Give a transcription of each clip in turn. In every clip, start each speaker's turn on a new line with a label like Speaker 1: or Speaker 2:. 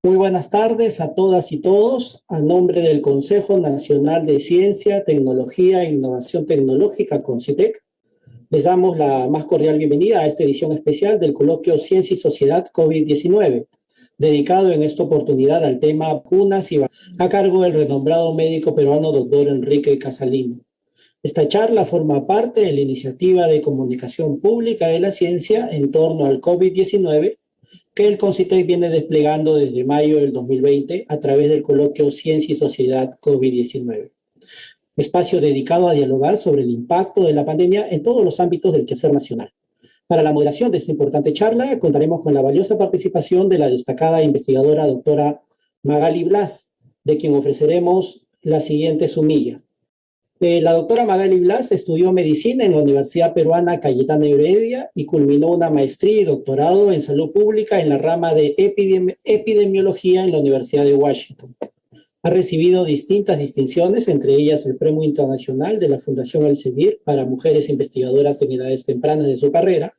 Speaker 1: Muy buenas tardes a todas y todos. A nombre del Consejo Nacional de Ciencia, Tecnología e Innovación Tecnológica, CONCITEC, les damos la más cordial bienvenida a esta edición especial del coloquio Ciencia y Sociedad COVID-19, dedicado en esta oportunidad al tema vacunas y a cargo del renombrado médico peruano doctor Enrique Casalino. Esta charla forma parte de la iniciativa de comunicación pública de la ciencia en torno al COVID-19 que el CONCITEC viene desplegando desde mayo del 2020 a través del coloquio Ciencia y Sociedad COVID-19. Espacio dedicado a dialogar sobre el impacto de la pandemia en todos los ámbitos del quehacer nacional. Para la moderación de esta importante charla contaremos con la valiosa participación de la destacada investigadora doctora Magali Blas, de quien ofreceremos la siguiente sumilla. La doctora Magali Blas estudió medicina en la Universidad Peruana Cayetano Heredia y culminó una maestría y doctorado en salud pública en la rama de epidemiología en la Universidad de Washington. Ha recibido distintas distinciones, entre ellas el Premio Internacional de la Fundación Elsevier para mujeres investigadoras en edades tempranas de su carrera,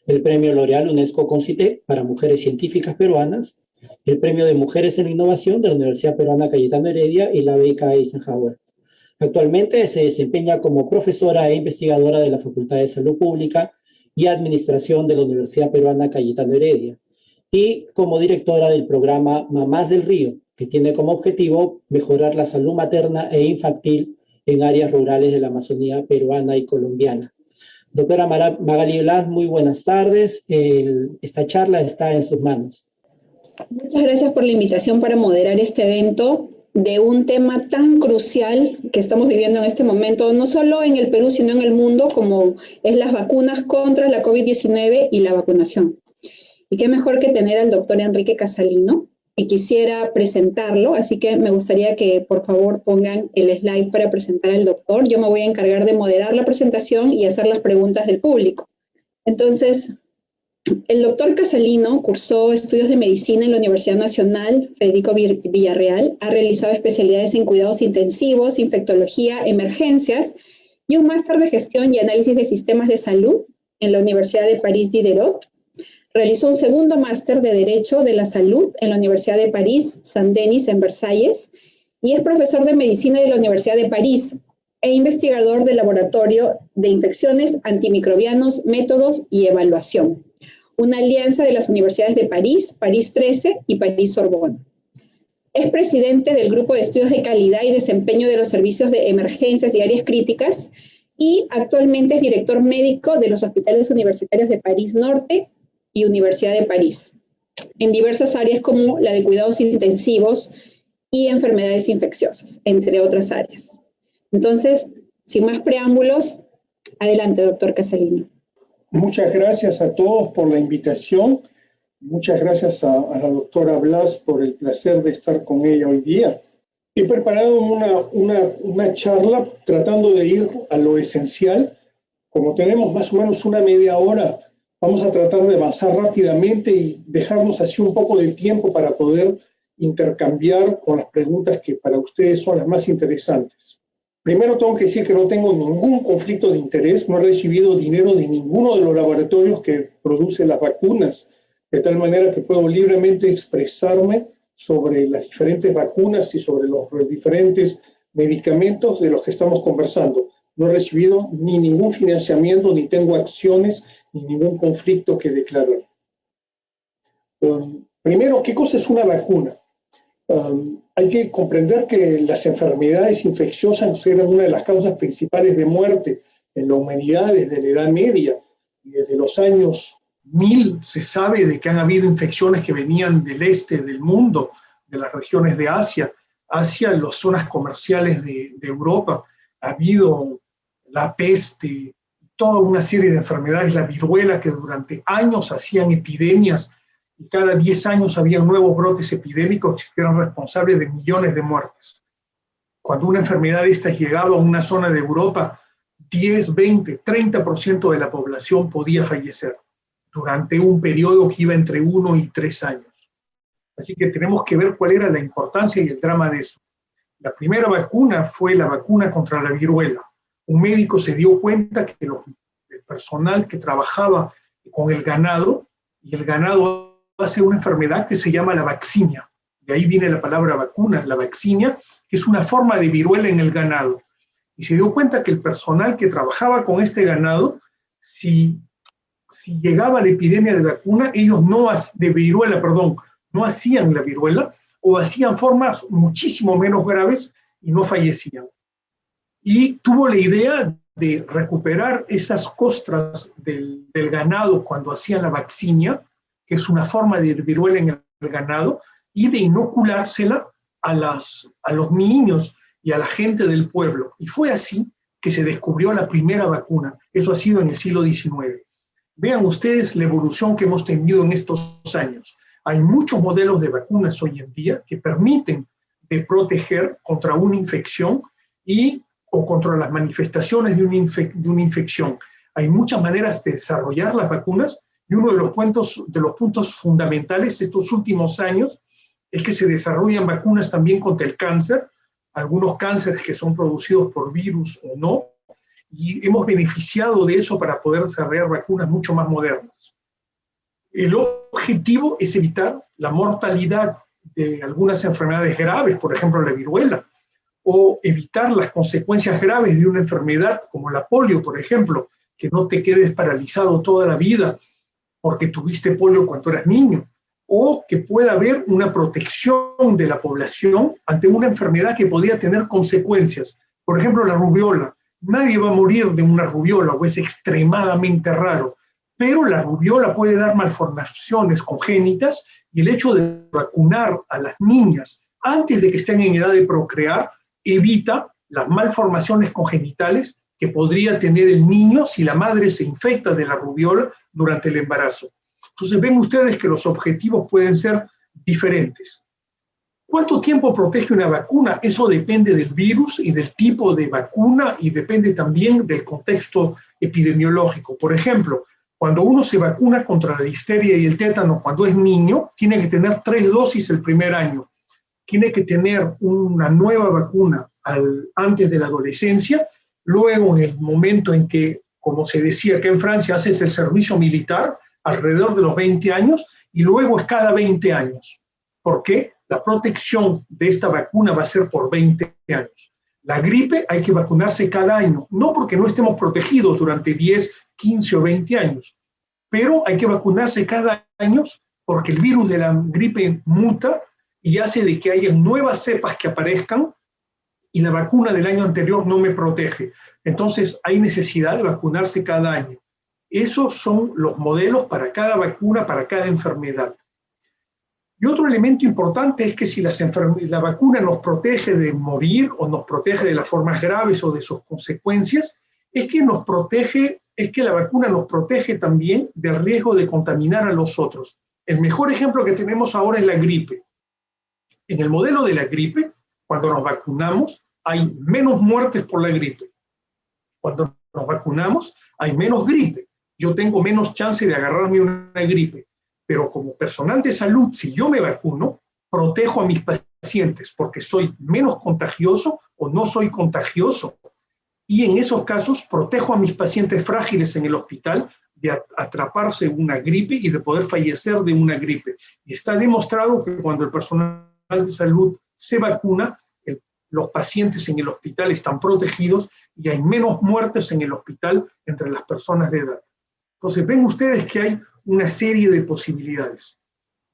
Speaker 1: el Premio L'Oréal UNESCO CONCITEC para mujeres científicas peruanas, el Premio de Mujeres en la Innovación de la Universidad Peruana Cayetano Heredia y la beca Eisenhower. Actualmente se desempeña como profesora e investigadora de la Facultad de Salud Pública y Administración de la Universidad Peruana Cayetano Heredia y como directora del programa Mamás del Río, que tiene como objetivo mejorar la salud materna e infantil en áreas rurales de la Amazonía peruana y colombiana. Doctora Magali Blas, muy buenas tardes. Esta charla está en sus manos.
Speaker 2: Muchas gracias por la invitación para moderar este evento de un tema tan crucial que estamos viviendo en este momento, no solo en el Perú, sino en el mundo, como es las vacunas contra la COVID-19 y la vacunación. Y qué mejor que tener al doctor Enrique Casalino, y quisiera presentarlo, así que me gustaría que por favor pongan el slide para presentar al doctor. Yo me voy a encargar de moderar la presentación y hacer las preguntas del público. Entonces, el doctor Casalino cursó estudios de medicina en la Universidad Nacional Federico Villarreal, ha realizado especialidades en cuidados intensivos, infectología, emergencias y un máster de gestión y análisis de sistemas de salud en la Universidad de París Diderot. Realizó un segundo máster de Derecho de la Salud en la Universidad de París Saint-Denis en Versalles y es profesor de medicina de la Universidad de París e investigador del Laboratorio de Infecciones, Antimicrobianos, Métodos y Evaluación, una alianza de las universidades de París, París 13 y París Sorbonne. Es presidente del Grupo de Estudios de Calidad y Desempeño de los Servicios de Emergencias y Áreas Críticas y actualmente es director médico de los Hospitales Universitarios de París Norte y Universidad de París, en diversas áreas como la de cuidados intensivos y enfermedades infecciosas, entre otras áreas. Entonces, sin más preámbulos, adelante, doctor Casalino.
Speaker 3: Muchas gracias a todos por la invitación. Muchas gracias a la doctora Blas por el placer de estar con ella hoy día. He preparado una charla tratando de ir a lo esencial. Como tenemos más o menos una media hora, vamos a tratar de avanzar rápidamente y dejarnos así un poco de tiempo para poder intercambiar con las preguntas que para ustedes son las más interesantes. Primero tengo que decir que no tengo ningún conflicto de interés, no he recibido dinero de ninguno de los laboratorios que producen las vacunas, de tal manera que puedo libremente expresarme sobre las diferentes vacunas y sobre los diferentes medicamentos de los que estamos conversando. No he recibido ni ningún financiamiento, ni tengo acciones, ni ningún conflicto que declarar. Primero, ¿qué cosa es una vacuna? Hay que comprender que las enfermedades infecciosas eran una de las causas principales de muerte en la humanidad desde la Edad Media. Y desde los años 1000 se sabe de que han habido infecciones que venían del este del mundo, de las regiones de Asia, hacia las zonas comerciales de Europa. Ha habido la peste, toda una serie de enfermedades, la viruela, que durante años hacían epidemias y cada 10 años había nuevos brotes epidémicos que eran responsables de millones de muertes. Cuando una enfermedad de estas llegaba a una zona de Europa, 10, 20, 30% de la población podía fallecer durante un periodo que iba entre 1 y 3 años. Así que tenemos que ver cuál era la importancia y el drama de eso. La primera vacuna fue la vacuna contra la viruela. Un médico se dio cuenta que el personal que trabajaba con el ganado, y el ganado hace una enfermedad que se llama la vaccinia. de ahí viene la palabra vacuna, la vaccinia, que es una forma de viruela en el ganado. Y se dio cuenta que el personal que trabajaba con este ganado, si llegaba la epidemia de vacuna, ellos de viruela, perdón, no hacían la viruela o hacían formas muchísimo menos graves y no fallecían. Y tuvo la idea de recuperar esas costras del ganado cuando hacían la vaccinia, que es una forma de viruela en el ganado, y de inoculársela a los niños y a la gente del pueblo. Y fue así que se descubrió la primera vacuna. Eso ha sido en el siglo XIX. Vean ustedes la evolución que hemos tenido en estos años. Hay muchos modelos de vacunas hoy en día que permiten de proteger contra una infección o contra las manifestaciones de una infección. Hay muchas maneras de desarrollar las vacunas y uno de los puntos fundamentales de estos últimos años es que se desarrollan vacunas también contra el cáncer, algunos cánceres que son producidos por virus o no, y hemos beneficiado de eso para poder desarrollar vacunas mucho más modernas. El objetivo es evitar la mortalidad de algunas enfermedades graves, por ejemplo la viruela, o evitar las consecuencias graves de una enfermedad como la polio, por ejemplo, que no te quedes paralizado toda la vida porque tuviste polio cuando eras niño, o que pueda haber una protección de la población ante una enfermedad que podría tener consecuencias. Por ejemplo, la rubiola. Nadie va a morir de una rubiola, o es extremadamente raro, pero la rubiola puede dar malformaciones congénitas y el hecho de vacunar a las niñas antes de que estén en edad de procrear evita las malformaciones congenitales que podría tener el niño si la madre se infecta de la rubiola durante el embarazo. Entonces ven ustedes que los objetivos pueden ser diferentes. ¿Cuánto tiempo protege una vacuna? Eso depende del virus y del tipo de vacuna y depende también del contexto epidemiológico. Por ejemplo, cuando uno se vacuna contra la difteria y el tétano cuando es niño, tiene que tener 3 dosis el primer año. Tiene que tener una nueva vacuna antes de la adolescencia, luego en el momento en que, como se decía acá en Francia, haces el servicio militar, alrededor de los 20 años, y luego es cada 20 años. ¿Por qué? La protección de esta vacuna va a ser por 20 años. La gripe hay que vacunarse cada año, no porque no estemos protegidos durante 10, 15 o 20 años, pero hay que vacunarse cada año porque el virus de la gripe muta y hace de que haya nuevas cepas que aparezcan y la vacuna del año anterior no me protege. Entonces hay necesidad de vacunarse cada año. Esos son los modelos para cada vacuna, para cada enfermedad. Y otro elemento importante es que si la vacuna nos protege de morir o nos protege de las formas graves o de sus consecuencias, es que la vacuna nos protege también del riesgo de contaminar a los otros. El mejor ejemplo que tenemos ahora es la gripe. En el modelo de la gripe, cuando nos vacunamos, hay menos muertes por la gripe. Cuando nos vacunamos, hay menos gripe. Yo tengo menos chance de agarrarme una gripe. Pero como personal de salud, si yo me vacuno, protejo a mis pacientes porque soy menos contagioso o no soy contagioso. Y en esos casos protejo a mis pacientes frágiles en el hospital de atraparse una gripe y de poder fallecer de una gripe. Y está demostrado que cuando el personal de salud se vacuna, los pacientes en el hospital están protegidos y hay menos muertes en el hospital entre las personas de edad. Entonces ven ustedes que hay una serie de posibilidades.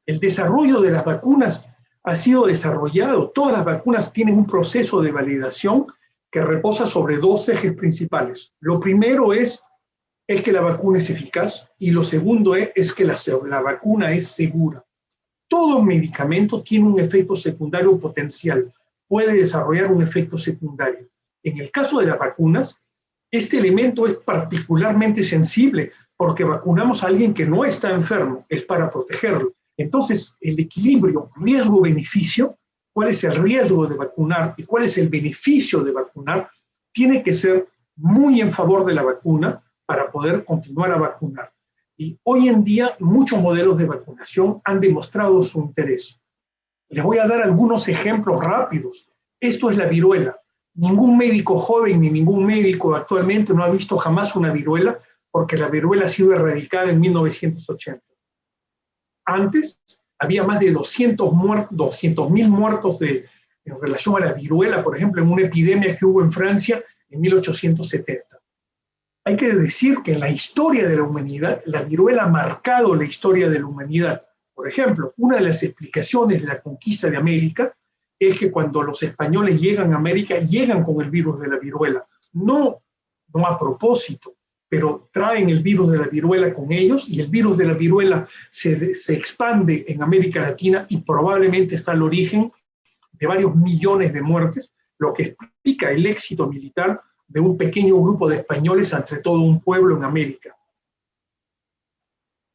Speaker 3: El desarrollo de las vacunas ha sido desarrollado. Todas las vacunas tienen un proceso de validación que reposa sobre 2 ejes principales. Lo primero es que la vacuna es eficaz y lo segundo es que la vacuna es segura. Todo medicamento tiene un efecto secundario potencial, puede desarrollar un efecto secundario. En el caso de las vacunas, este elemento es particularmente sensible porque vacunamos a alguien que no está enfermo, es para protegerlo. Entonces, el equilibrio riesgo-beneficio, cuál es el riesgo de vacunar y cuál es el beneficio de vacunar, tiene que ser muy en favor de la vacuna para poder continuar a vacunar. Y hoy en día muchos modelos de vacunación han demostrado su interés. Les voy a dar algunos ejemplos rápidos. Esto es la viruela. Ningún médico joven ni ningún médico actualmente no ha visto jamás una viruela porque la viruela ha sido erradicada en 1980. Antes, había más de 200.000 muertos en relación a la viruela, por ejemplo, en una epidemia que hubo en Francia en 1870. Hay que decir que en la historia de la humanidad, la viruela ha marcado la historia de la humanidad. Por ejemplo, una de las explicaciones de la conquista de América es que cuando los españoles llegan a América, llegan con el virus de la viruela. No a propósito, pero traen el virus de la viruela con ellos, y el virus de la viruela se expande en América Latina y probablemente está al origen de varios millones de muertes, lo que explica el éxito militar de un pequeño grupo de españoles ante todo un pueblo en América.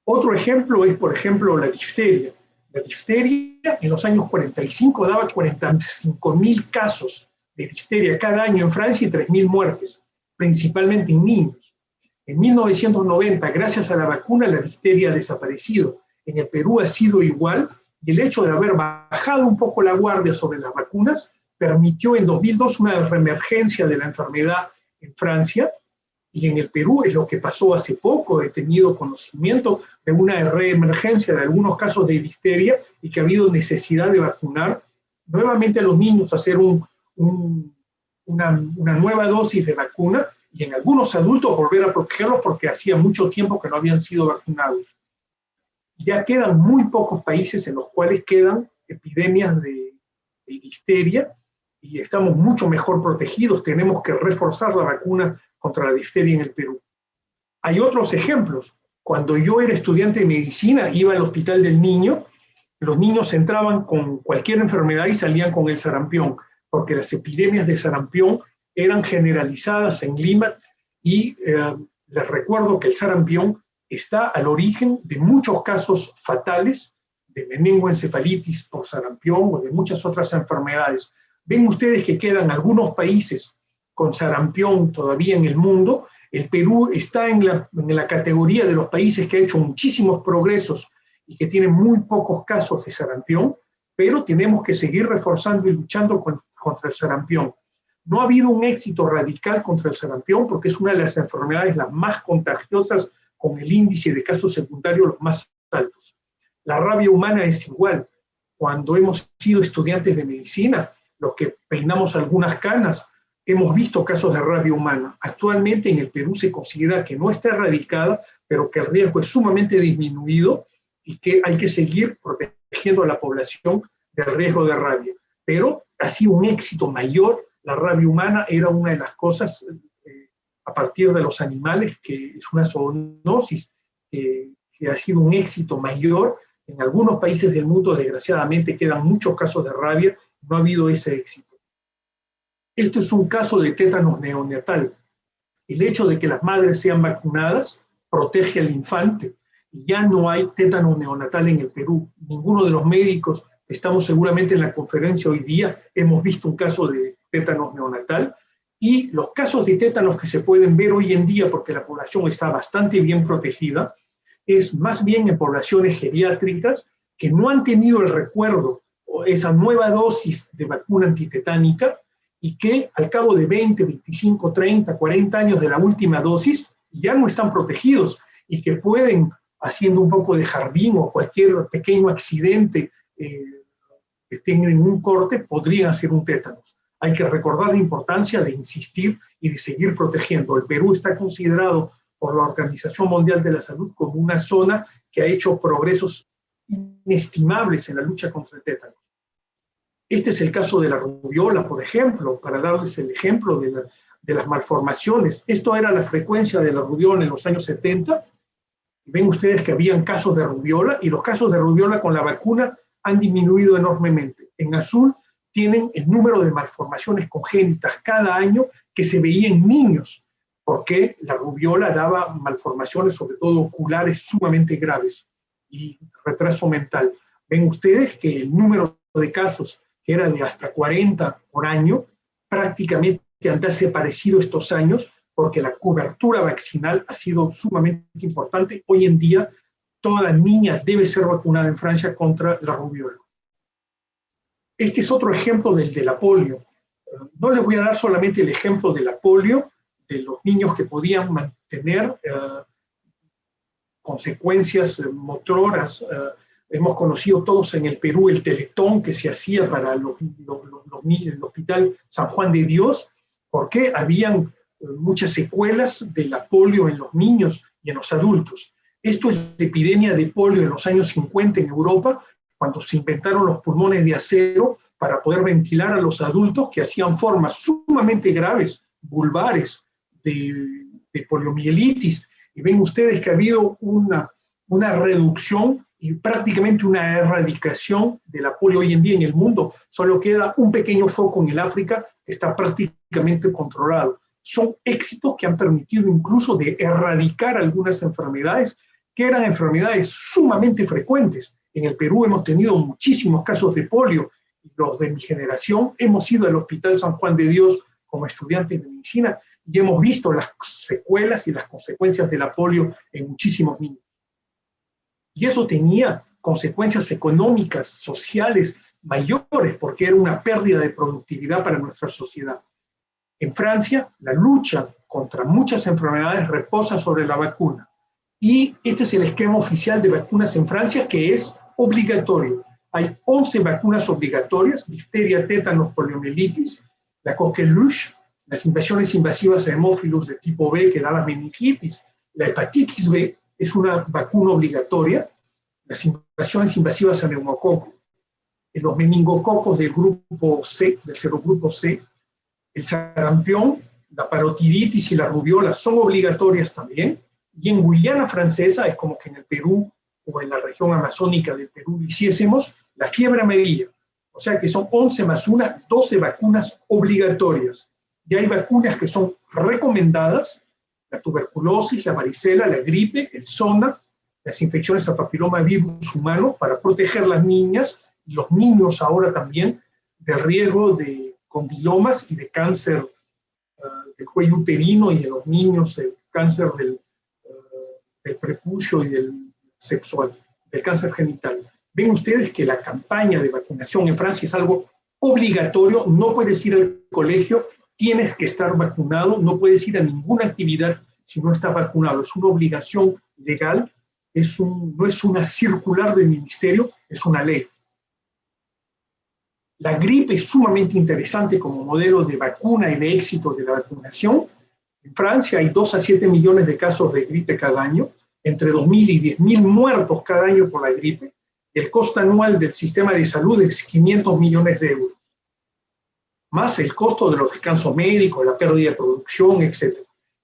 Speaker 3: Otro ejemplo es, por ejemplo, la difteria. La difteria en los años 45 daba 45.000 casos de difteria cada año en Francia y 3.000 muertes, principalmente en niños. En 1990, gracias a la vacuna, la difteria ha desaparecido. En el Perú ha sido igual, y el hecho de haber bajado un poco la guardia sobre las vacunas permitió en 2002 una reemergencia de la enfermedad en Francia, y en el Perú es lo que pasó hace poco. He tenido conocimiento de una reemergencia de algunos casos de difteria y que ha habido necesidad de vacunar nuevamente a los niños, hacer una nueva dosis de vacuna, y en algunos adultos volver a protegerlos porque hacía mucho tiempo que no habían sido vacunados. Ya quedan muy pocos países en los cuales quedan epidemias de difteria, y estamos mucho mejor protegidos. Tenemos que reforzar la vacuna contra la difteria en el Perú. Hay otros ejemplos. Cuando yo era estudiante de medicina, iba al Hospital del Niño, los niños entraban con cualquier enfermedad y salían con el sarampión, porque las epidemias de sarampión eran generalizadas en Lima, y les recuerdo que el sarampión está al origen de muchos casos fatales de meningoencefalitis por sarampión o de muchas otras enfermedades. Ven ustedes que quedan algunos países con sarampión todavía en el mundo. El Perú está en la categoría de los países que ha hecho muchísimos progresos y que tienen muy pocos casos de sarampión, pero tenemos que seguir reforzando y luchando contra el sarampión. No ha habido un éxito radical contra el sarampión porque es una de las enfermedades las más contagiosas, con el índice de casos secundarios los más altos. La rabia humana es igual. Cuando hemos sido estudiantes de medicina, los que peinamos algunas canas, hemos visto casos de rabia humana. Actualmente en el Perú se considera que no está erradicada, pero que el riesgo es sumamente disminuido y que hay que seguir protegiendo a la población del riesgo de rabia. Pero ha sido un éxito mayor. La rabia humana era una de las cosas a partir de los animales, que es una zoonosis que ha sido un éxito mayor. En algunos países del mundo, desgraciadamente, quedan muchos casos de rabia. No ha habido ese éxito. Esto es un caso de tétanos neonatal. El hecho de que las madres sean vacunadas protege al infante. Ya no hay tétanos neonatal en el Perú. Ninguno de los médicos, estamos seguramente en la conferencia hoy día, hemos visto un caso de tétanos neonatal. Y los casos de tétanos que se pueden ver hoy en día, porque la población está bastante bien protegida, es más bien en poblaciones geriátricas que no han tenido el recuerdo o esa nueva dosis de vacuna antitetánica, y que al cabo de 20, 25, 30, 40 años de la última dosis ya no están protegidos, y que pueden, haciendo un poco de jardín o cualquier pequeño accidente que estén en un corte, podrían hacer un tétanos. Hay que recordar la importancia de insistir y de seguir protegiendo. El Perú está considerado por la Organización Mundial de la Salud como una zona que ha hecho progresos inestimables en la lucha contra el tétano. Este es el caso de la rubiola, por ejemplo, para darles el ejemplo de las malformaciones. Esto era la frecuencia de la rubiola en los años 70. Ven ustedes que habían casos de rubiola, y los casos de rubiola con la vacuna han disminuido enormemente. En azul tienen el número de malformaciones congénitas cada año que se veía en niños, porque la rubiola daba malformaciones, sobre todo oculares, sumamente graves y retraso mental. Ven ustedes que el número de casos, que era de hasta 40 por año, prácticamente han desaparecido estos años, porque la cobertura vaccinal ha sido sumamente importante. Hoy en día, toda niña debe ser vacunada en Francia contra la rubiola. Este es otro ejemplo del de la polio. No les voy a dar solamente el ejemplo de la polio, de los niños que podían mantener consecuencias motoras Hemos conocido todos en el Perú el teletón que se hacía para el Hospital San Juan de Dios, porque habían muchas secuelas de la polio en los niños y en los adultos. Esto es la epidemia de polio en los años 50 en Europa, cuando se inventaron los pulmones de acero para poder ventilar a los adultos que hacían formas sumamente graves, vulvares, de poliomielitis. Y ven ustedes que ha habido una reducción y prácticamente una erradicación de la polio hoy en día en el mundo. Solo queda un pequeño foco en el África que está prácticamente controlado. Son éxitos que han permitido incluso de erradicar algunas enfermedades que eran enfermedades sumamente frecuentes. En el Perú hemos tenido muchísimos casos de polio. Los de mi generación hemos ido al Hospital San Juan de Dios como estudiantes de medicina y hemos visto las secuelas y las consecuencias de la polio en muchísimos niños. Y eso tenía consecuencias económicas, sociales mayores, porque era una pérdida de productividad para nuestra sociedad. En Francia, la lucha contra muchas enfermedades reposa sobre la vacuna. Y este es el esquema oficial de vacunas en Francia, que es obligatorio. Hay 11 vacunas obligatorias: difteria, tétanos, poliomielitis, la coqueluche, las infecciones invasivas a hemófilos de tipo B que da la meningitis, la hepatitis B es una vacuna obligatoria, las infecciones invasivas a neumococo, los meningococos del grupo C, del serogrupo C, el sarampión, la parotiditis y la rubiola son obligatorias también. Y en Guyana Francesa, es como que en el Perú o en la región amazónica del Perú hiciésemos la fiebre amarilla. O sea que son 11 más 1, 12 vacunas obligatorias. Y hay vacunas que son recomendadas: la tuberculosis, la varicela, la gripe, el zona, las infecciones a papillomavirus humano, para proteger a las niñas y los niños ahora también del riesgo de condilomas y de cáncer del cuello uterino, y en los niños el cáncer del prepucio y del sexual, del cáncer genital. Ven ustedes que la campaña de vacunación en Francia es algo obligatorio. No puedes ir al colegio, tienes que estar vacunado, no puedes ir a ninguna actividad si no estás vacunado. Es una obligación legal, no es una circular del ministerio, es una ley. La gripe es sumamente interesante como modelo de vacuna y de éxito de la vacunación. En Francia hay 2 a 7 millones de casos de gripe cada año, entre 2.000 y 10.000 muertos cada año por la gripe. El costo anual del sistema de salud es 500 millones de euros, más el costo de los descansos médicos, la pérdida de producción, etc.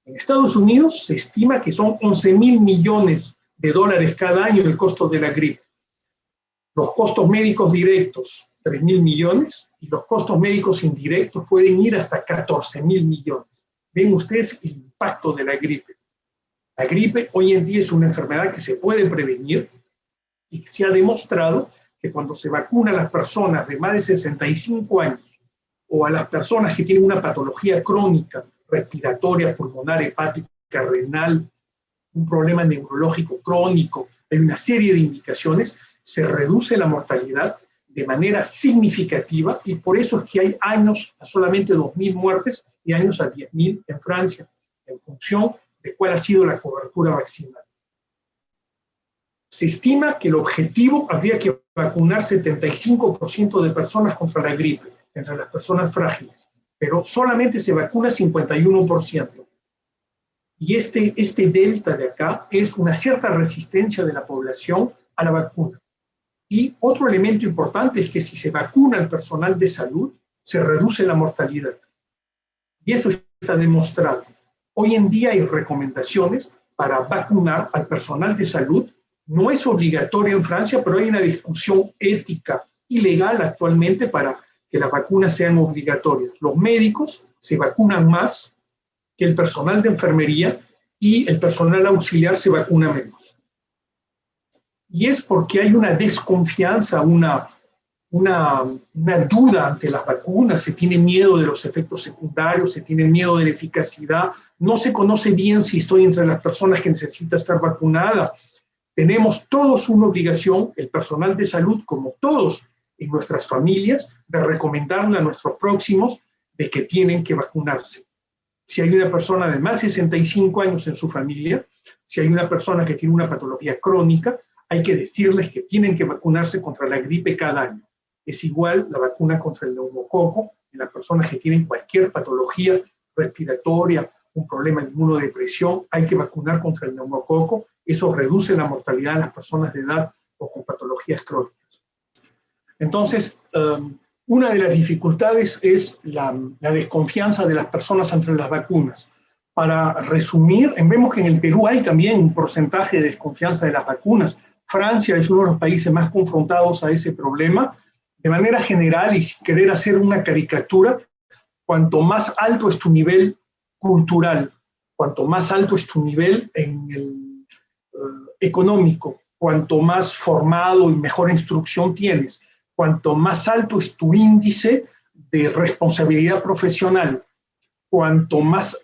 Speaker 3: En Estados Unidos se estima que son 11.000 millones de dólares cada año el costo de la gripe. Los costos médicos directos, 3.000 millones, y los costos médicos indirectos pueden ir hasta 14.000 millones. Ven ustedes el impacto de la gripe. La gripe hoy en día es una enfermedad que se puede prevenir, y se ha demostrado que cuando se vacuna a las personas de más de 65 años o a las personas que tienen una patología crónica, respiratoria, pulmonar, hepática, renal, un problema neurológico crónico, hay una serie de indicaciones, se reduce la mortalidad de manera significativa, y por eso es que hay años a solamente 2.000 muertes y años a 10.000 en Francia, en función de cuál ha sido la cobertura vaccinal. Se estima que el objetivo habría que vacunar 75% de personas contra la gripe, entre las personas frágiles, pero solamente se vacuna 51%. Y este delta de acá es una cierta resistencia de la población a la vacuna. Y otro elemento importante es que si se vacuna al personal de salud, se reduce la mortalidad. Y eso está demostrado. Hoy en día hay recomendaciones para vacunar al personal de salud. No es obligatorio en Francia, pero hay una discusión ética y legal actualmente para que las vacunas sean obligatorias. Los médicos se vacunan más que el personal de enfermería, y el personal auxiliar se vacuna menos. Y es porque hay una desconfianza, una duda ante las vacunas, se tiene miedo de los efectos secundarios, se tiene miedo de la eficacidad, no se conoce bien si estoy entre las personas que necesitan estar vacunadas. Tenemos todos una obligación, el personal de salud, como todos en nuestras familias, de recomendarle a nuestros próximos de que tienen que vacunarse. Si hay una persona de más de 65 años en su familia, si hay una persona que tiene una patología crónica, hay que decirles que tienen que vacunarse contra la gripe cada año. Es igual la vacuna contra el neumococo en las personas que tienen cualquier patología respiratoria, un problema de inmunodepresión, hay que vacunar contra el neumococo. Eso reduce la mortalidad en las personas de edad o con patologías crónicas. Entonces, una de las dificultades es la desconfianza de las personas ante las vacunas. Para resumir, vemos que en el Perú hay también un porcentaje de desconfianza de las vacunas. Francia es uno de los países más confrontados a ese problema. De manera general, y sin querer hacer una caricatura, cuanto más alto es tu nivel cultural, cuanto más alto es tu nivel en el económico, cuanto más formado y mejor instrucción tienes, cuanto más alto es tu índice de responsabilidad profesional, cuanto más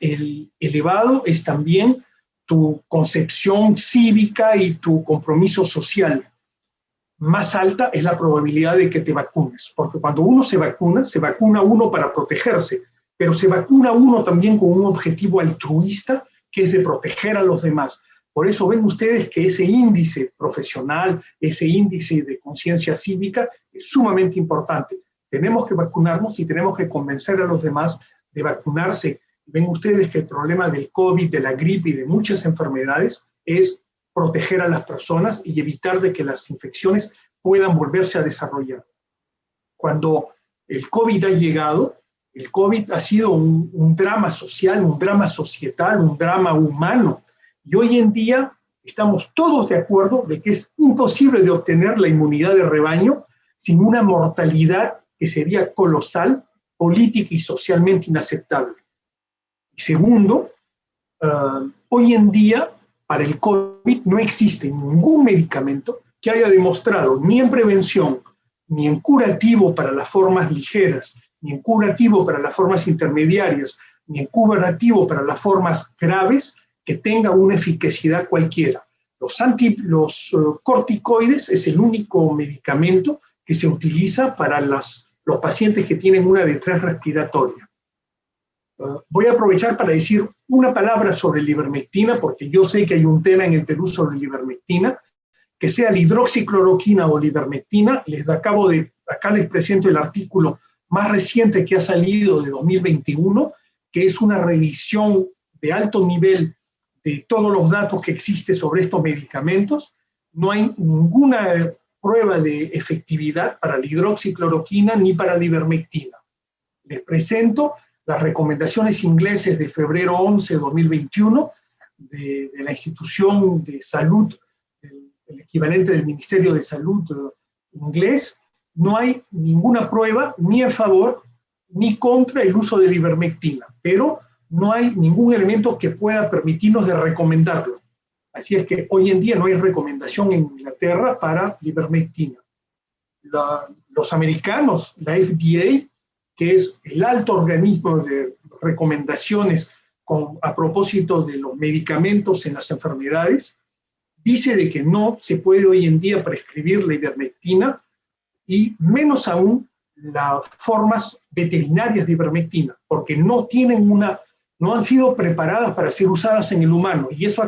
Speaker 3: elevado es también tu concepción cívica y tu compromiso social, más alta es la probabilidad de que te vacunes. Porque cuando uno se vacuna uno para protegerse, pero se vacuna uno también con un objetivo altruista que es de proteger a los demás. Por eso ven ustedes que ese índice profesional, ese índice de conciencia cívica es sumamente importante. Tenemos que vacunarnos y tenemos que convencer a los demás de vacunarse. Ven ustedes que el problema del COVID, de la gripe y de muchas enfermedades es proteger a las personas y evitar de que las infecciones puedan volverse a desarrollar. Cuando el COVID ha llegado, el COVID ha sido un drama social, un drama societal, un drama humano. Y hoy en día estamos todos de acuerdo de que es imposible de obtener la inmunidad de rebaño sin una mortalidad que sería colosal, política y socialmente inaceptable. Y segundo, hoy en día para el COVID no existe ningún medicamento que haya demostrado ni en prevención, ni en curativo para las formas ligeras, ni en curativo para las formas intermediarias, ni en curativo para las formas graves, que tenga una eficacia cualquiera. Los corticoides es el único medicamento que se utiliza para los pacientes que tienen una distrés respiratoria. Voy a aprovechar para decir una palabra sobre la ivermectina, porque yo sé que hay un tema en el Perú sobre la ivermectina, que sea la hidroxicloroquina o la ivermectina. Acá les presento el artículo más reciente que ha salido de 2021, que es una revisión de alto nivel de todos los datos que existen sobre estos medicamentos. No hay ninguna prueba de efectividad para la hidroxicloroquina ni para la ivermectina. Les presento las recomendaciones inglesas de febrero 11 de 2021 de la institución de salud, el equivalente del Ministerio de Salud inglés. No hay ninguna prueba ni a favor ni contra el uso de la ivermectina, pero no hay ningún elemento que pueda permitirnos de recomendarlo. Así es que hoy en día no hay recomendación en Inglaterra para la ivermectina. Los americanos, la FDA, que es el alto organismo de recomendaciones a propósito de los medicamentos en las enfermedades, dice de que no se puede hoy en día prescribir la ivermectina y menos aún las formas veterinarias de ivermectina, porque no han sido preparadas para ser usadas en el humano y eso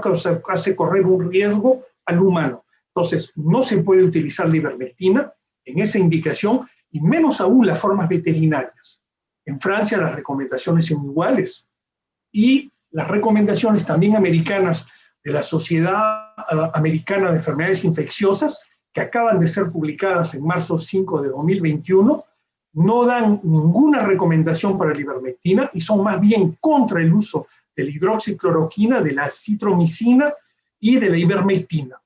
Speaker 3: hace correr un riesgo al humano. Entonces, no se puede utilizar la ivermectina en esa indicación y menos aún las formas veterinarias. En Francia las recomendaciones son iguales y las recomendaciones también americanas de la Sociedad Americana de Enfermedades Infecciosas, que acaban de ser publicadas en marzo 5 de 2021, no dan ninguna recomendación para la ivermectina y son más bien contra el uso de la hidroxicloroquina, de la acitromicina y de la ivermectina.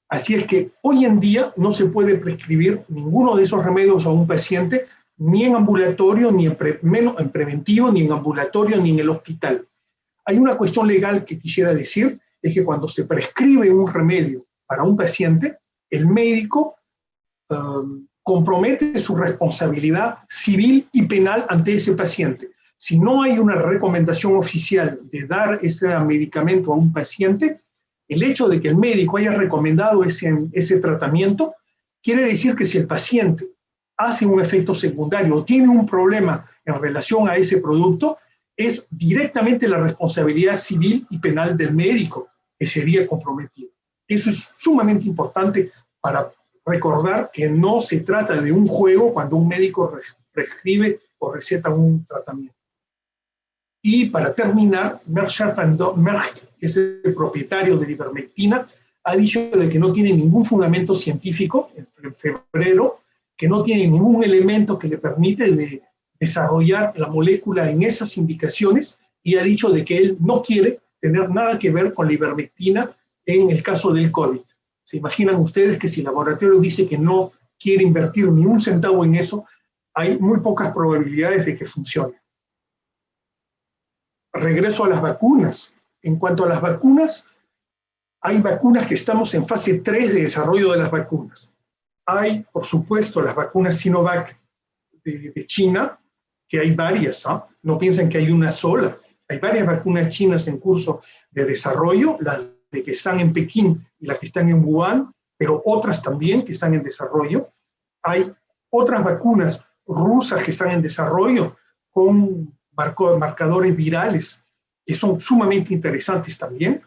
Speaker 3: Así es que hoy en día no se puede prescribir ninguno de esos remedios a un paciente, ni en ambulatorio, ni en preventivo, ni en ambulatorio, ni en el hospital. Hay una cuestión legal que quisiera decir, es que cuando se prescribe un remedio para un paciente, el médico compromete su responsabilidad civil y penal ante ese paciente. Si no hay una recomendación oficial de dar ese medicamento a un paciente, el hecho de que el médico haya recomendado ese tratamiento quiere decir que si el paciente hace un efecto secundario o tiene un problema en relación a ese producto, es directamente la responsabilidad civil y penal del médico que sería comprometido. Eso es sumamente importante para recordar que no se trata de un juego cuando un médico prescribe o receta un tratamiento. Y para terminar, Merck, que es el propietario de la ivermectina, ha dicho de que no tiene ningún fundamento científico en febrero, que no tiene ningún elemento que le permite de desarrollar la molécula en esas indicaciones, y ha dicho de que él no quiere tener nada que ver con la ivermectina en el caso del COVID. ¿Se imaginan ustedes que si el laboratorio dice que no quiere invertir ni un centavo en eso, hay muy pocas probabilidades de que funcione? Regreso a las vacunas. En cuanto a las vacunas, hay vacunas que estamos en fase 3 de desarrollo de las vacunas. Hay, por supuesto, las vacunas Sinovac de China, que hay varias, ¿eh? No piensen que hay una sola. Hay varias vacunas chinas en curso de desarrollo, las de que están en Pekín y las que están en Wuhan, pero otras también que están en desarrollo. Hay otras vacunas rusas que están en desarrollo con marcadores virales que son sumamente interesantes también.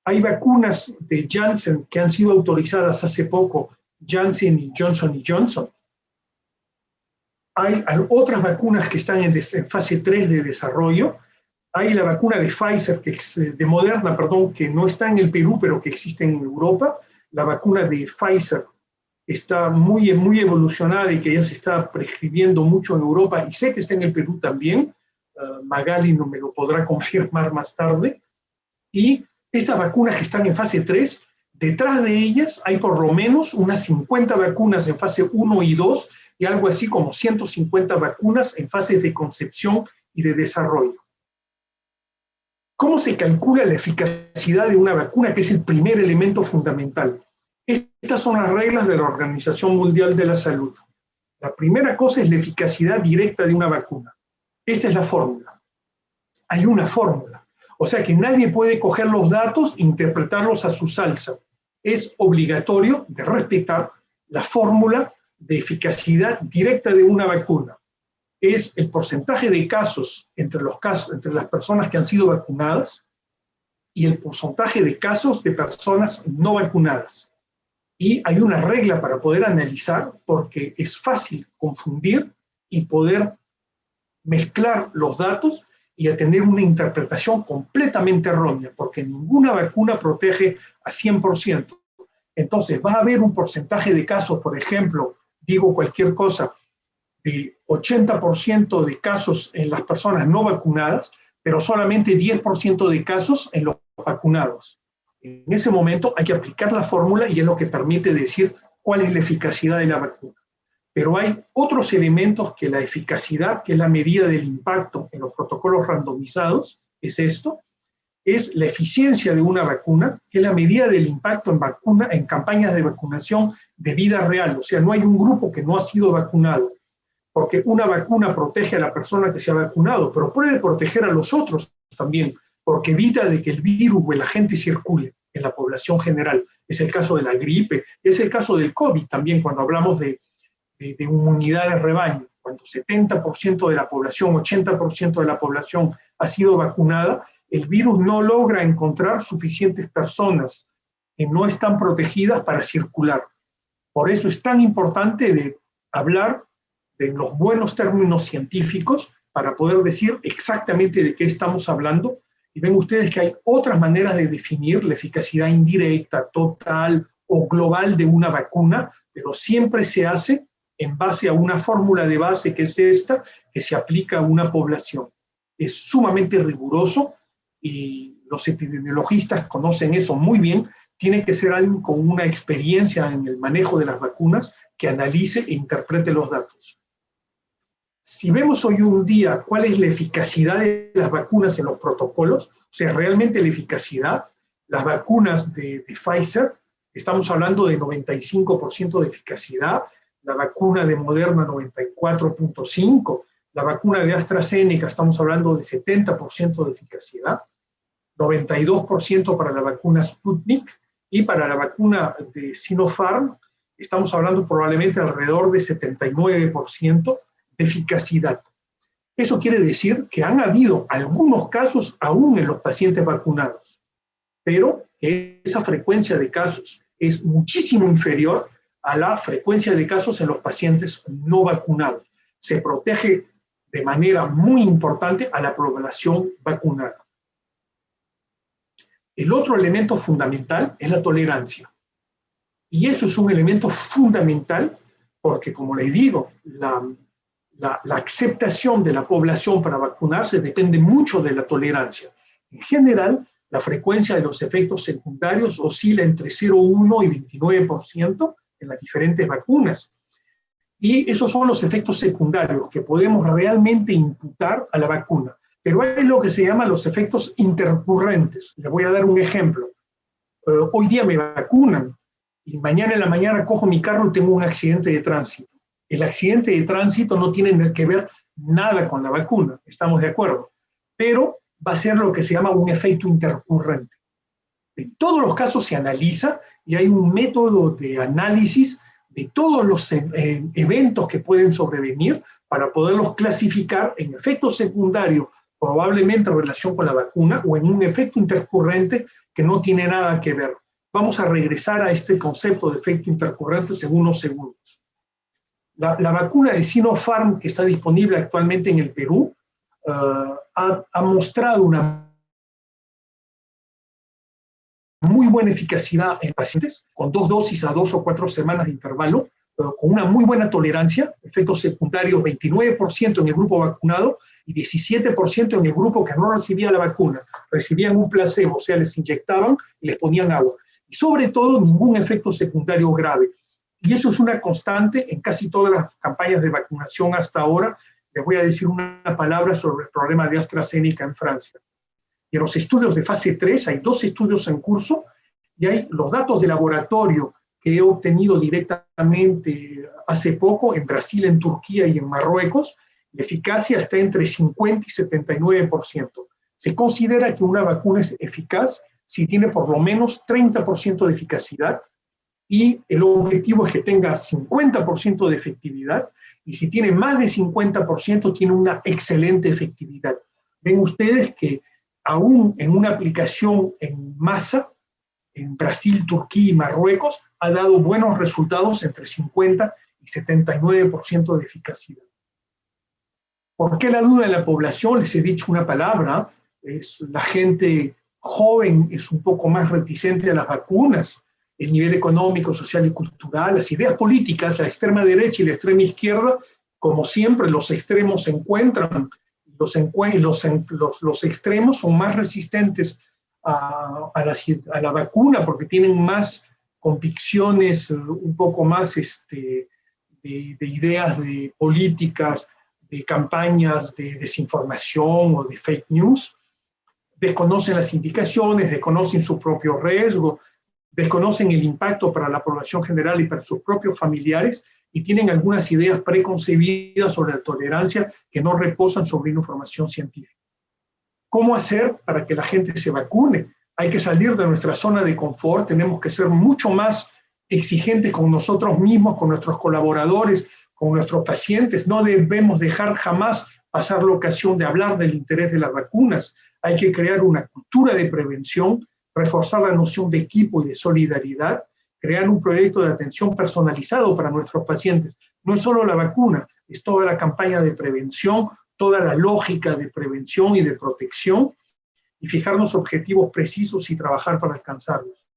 Speaker 3: Hay vacunas de Janssen que han sido autorizadas hace poco, Janssen y Johnson. Hay otras vacunas que están en fase 3 de desarrollo. Hay la vacuna de Pfizer, de Moderna, perdón, que no está en el Perú, pero que existe en Europa. La vacuna de Pfizer está muy evolucionada y que ya se está prescribiendo mucho en Europa, y sé que está en el Perú también. Magali no me lo podrá confirmar más tarde. Y estas vacunas que están en fase 3, detrás de ellas hay por lo menos unas 50 vacunas en fase 1 y 2 y algo así como 150 vacunas en fases de concepción y de desarrollo. ¿Cómo se calcula la eficacidad de una vacuna, que es el primer elemento fundamental? Estas son las reglas de la Organización Mundial de la Salud. La primera cosa es la eficacidad directa de una vacuna. Esta es la fórmula. Hay una fórmula. O sea que nadie puede coger los datos e interpretarlos a su salsa. Es obligatorio de respetar la fórmula de eficacidad directa de una vacuna. Es el porcentaje de casos entre las personas que han sido vacunadas y el porcentaje de casos de personas no vacunadas. Y hay una regla para poder analizar, porque es fácil confundir y poder mezclar los datos y a tener una interpretación completamente errónea, porque ninguna vacuna protege a 100%. Entonces va a haber un porcentaje de casos, por ejemplo, digo cualquier cosa, de 80% de casos en las personas no vacunadas, pero solamente 10% de casos en los vacunados. En ese momento hay que aplicar la fórmula y es lo que permite decir cuál es la eficacidad de la vacuna. Pero hay otros elementos que la eficacidad, que es la medida del impacto en los protocolos randomizados, es esto, es la eficiencia de una vacuna, que es la medida del impacto en campañas de vacunación de vida real. O sea, no hay un grupo que no ha sido vacunado, porque una vacuna protege a la persona que se ha vacunado, pero puede proteger a los otros también, porque evita de que el virus o el agente circule en la población general. Es el caso de la gripe, es el caso del COVID también, cuando hablamos de inmunidad de rebaño, cuando 70% de la población, 80% de la población ha sido vacunada, el virus no logra encontrar suficientes personas que no están protegidas para circular. Por eso es tan importante de hablar de los buenos términos científicos para poder decir exactamente de qué estamos hablando. Y ven ustedes que hay otras maneras de definir la eficacidad indirecta, total o global de una vacuna, pero siempre se hace en base a una fórmula de base que es esta, que se aplica a una población. Es sumamente riguroso y los epidemiologistas conocen eso muy bien. Tiene que ser alguien con una experiencia en el manejo de las vacunas que analice e interprete los datos. Si vemos hoy un día cuál es la eficacidad de las vacunas en los protocolos, o sea, realmente la eficacidad, las vacunas de Pfizer, estamos hablando de 95% de eficacidad, la vacuna de Moderna 94.5%, la vacuna de AstraZeneca estamos hablando de 70% de eficacidad, 92% para la vacuna Sputnik, y para la vacuna de Sinopharm estamos hablando probablemente alrededor de 79% de eficacidad. Eso quiere decir que han habido algunos casos aún en los pacientes vacunados, pero que esa frecuencia de casos es muchísimo inferior a la frecuencia de casos en los pacientes no vacunados. Se protege de manera muy importante a la población vacunada. El otro elemento fundamental es la tolerancia. Y eso es un elemento fundamental porque, como les digo, la aceptación de la población para vacunarse depende mucho de la tolerancia. En general, la frecuencia de los efectos secundarios oscila entre 0,1 y 29% en las diferentes vacunas. Y esos son los efectos secundarios que podemos realmente imputar a la vacuna. Pero hay lo que se llama los efectos intercurrentes. Les voy a dar un ejemplo. Hoy día me vacunan y mañana en la mañana cojo mi carro y tengo un accidente de tránsito. El accidente de tránsito no tiene que ver nada con la vacuna, estamos de acuerdo, pero va a ser lo que se llama un efecto intercurrente. En todos los casos se analiza y hay un método de análisis de todos los eventos que pueden sobrevenir para poderlos clasificar en efectos secundarios, probablemente en relación con la vacuna, o en un efecto intercurrente que no tiene nada que ver. Vamos a regresar a este concepto de efecto intercurrente en unos segundos. La vacuna de Sinopharm, que está disponible actualmente en el Perú, ha mostrado una muy buena eficacidad en pacientes, con 2 dosis a 2 o 4 semanas de intervalo, con una muy buena tolerancia, efectos secundarios 29% en el grupo vacunado y 17% en el grupo que no recibía la vacuna. Recibían un placebo, o sea, les inyectaban y les ponían agua. Y sobre todo, ningún efecto secundario grave. Y eso es una constante en casi todas las campañas de vacunación hasta ahora. Les voy a decir una palabra sobre el problema de AstraZeneca en Francia. Y en los estudios de fase 3 hay 2 estudios en curso y hay los datos de laboratorio que he obtenido directamente hace poco en Brasil, en Turquía y en Marruecos. La eficacia está entre 50 y 79%. Se considera que una vacuna es eficaz si tiene por lo menos 30% de eficacidad y el objetivo es que tenga 50% de efectividad y si tiene más de 50% tiene una excelente efectividad. Ven ustedes que aún en una aplicación en masa, en Brasil, Turquía y Marruecos, ha dado buenos resultados entre 50 y 79% de eficacidad. ¿Por qué la duda en la población? Les he dicho una palabra, la gente joven es un poco más reticente a las vacunas, el nivel económico, social y cultural, las ideas políticas, la extrema derecha y la extrema izquierda, como siempre los extremos se encuentran, los extremos son más resistentes a la vacuna porque tienen más convicciones, un poco más de ideas de políticas, de campañas de desinformación o de fake news, desconocen las indicaciones, desconocen su propio riesgo, desconocen el impacto para la población general y para sus propios familiares y tienen algunas ideas preconcebidas sobre la tolerancia que no reposan sobre información científica. ¿Cómo hacer para que la gente se vacune? Hay que salir de nuestra zona de confort, tenemos que ser mucho más exigentes con nosotros mismos, con nuestros colaboradores, con nuestros pacientes. No debemos dejar jamás pasar la ocasión de hablar del interés de las vacunas. Hay que crear una cultura de prevención, reforzar la noción de equipo y de solidaridad, crear un proyecto de atención personalizado para nuestros pacientes. No es solo la vacuna, es toda la campaña de prevención, toda la lógica de prevención y de protección, y fijarnos objetivos precisos y trabajar para alcanzarlos.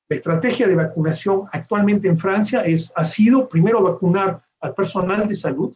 Speaker 3: La estrategia de vacunación actualmente en Francia ha sido primero vacunar al personal de salud,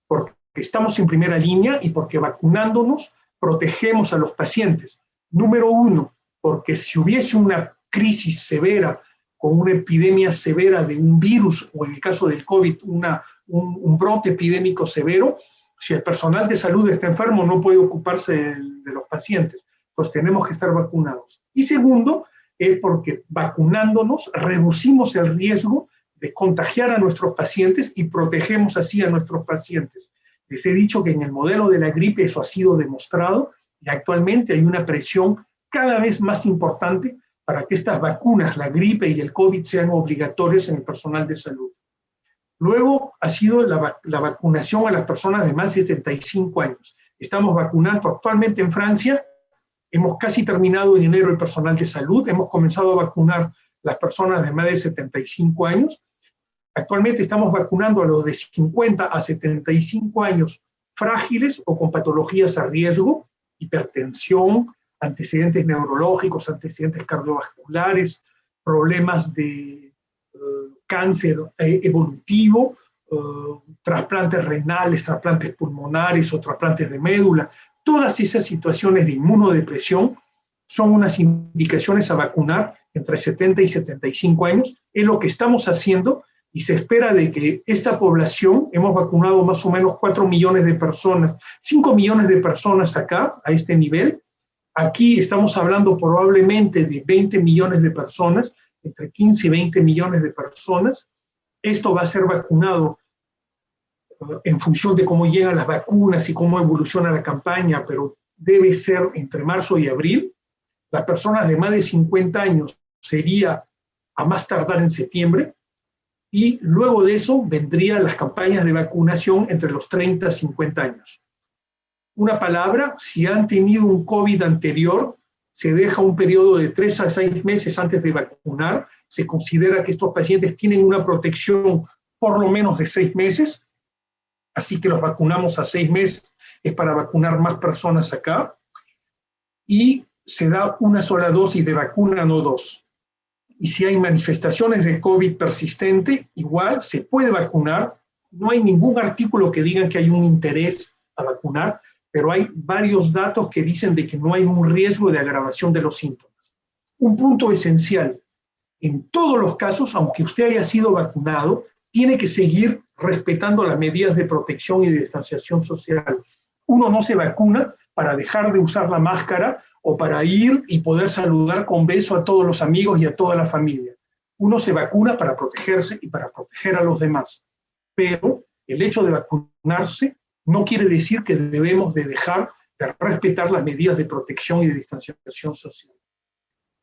Speaker 3: porque estamos en primera línea y porque vacunándonos protegemos a los pacientes. Número 1, porque si hubiese una crisis severa, con una epidemia severa de un virus, o en el caso del COVID, un brote epidémico severo, si el personal de salud está enfermo, no puede ocuparse de los pacientes. Pues tenemos que estar vacunados. Y segundo, es porque vacunándonos reducimos el riesgo de contagiar a nuestros pacientes y protegemos así a nuestros pacientes. Les he dicho que en el modelo de la gripe eso ha sido demostrado y actualmente hay una presión cada vez más importante para que estas vacunas, la gripe y el COVID, sean obligatorias en el personal de salud. Luego ha sido la vacunación a las personas de más de 75 años. Estamos vacunando actualmente en Francia Hemos casi terminado en enero el personal de salud, hemos comenzado a vacunar las personas de más de 75 años. Actualmente estamos vacunando a los de 50 a 75 años frágiles o con patologías a riesgo, hipertensión, antecedentes neurológicos, antecedentes cardiovasculares, problemas de cáncer evolutivo, trasplantes renales, trasplantes pulmonares o trasplantes de médula. Todas esas situaciones de inmunodepresión son unas indicaciones a vacunar entre 70 y 75 años. Es lo que estamos haciendo y se espera de que esta población, hemos vacunado más o menos 4 millones de personas, 5 millones de personas acá, a este nivel. Aquí estamos hablando probablemente de 20 millones de personas, entre 15 y 20 millones de personas. Esto va a ser vacunado en función de cómo llegan las vacunas y cómo evoluciona la campaña, pero debe ser entre marzo y abril. Las personas de más de 50 años sería a más tardar en septiembre, y luego de eso vendrían las campañas de vacunación entre los 30 y 50 años. Una palabra, si han tenido un COVID anterior, se deja un periodo de 3 a 6 meses antes de vacunar. Se considera que estos pacientes tienen una protección por lo menos de 6 meses, así que los vacunamos a 6 meses, es para vacunar más personas acá, y se da una sola dosis de vacuna, no 2. Y si hay manifestaciones de COVID persistente, igual se puede vacunar. No hay ningún artículo que diga que hay un interés a vacunar, pero hay varios datos que dicen de que no hay un riesgo de agravación de los síntomas. Un punto esencial, en todos los casos, aunque usted haya sido vacunado, tiene que seguir respetando las medidas de protección y de distanciación social. Uno no se vacuna para dejar de usar la máscara o para ir y poder saludar con beso a todos los amigos y a toda la familia. Uno se vacuna para protegerse y para proteger a los demás. Pero el hecho de vacunarse no quiere decir que debemos de dejar de respetar las medidas de protección y de distanciación social.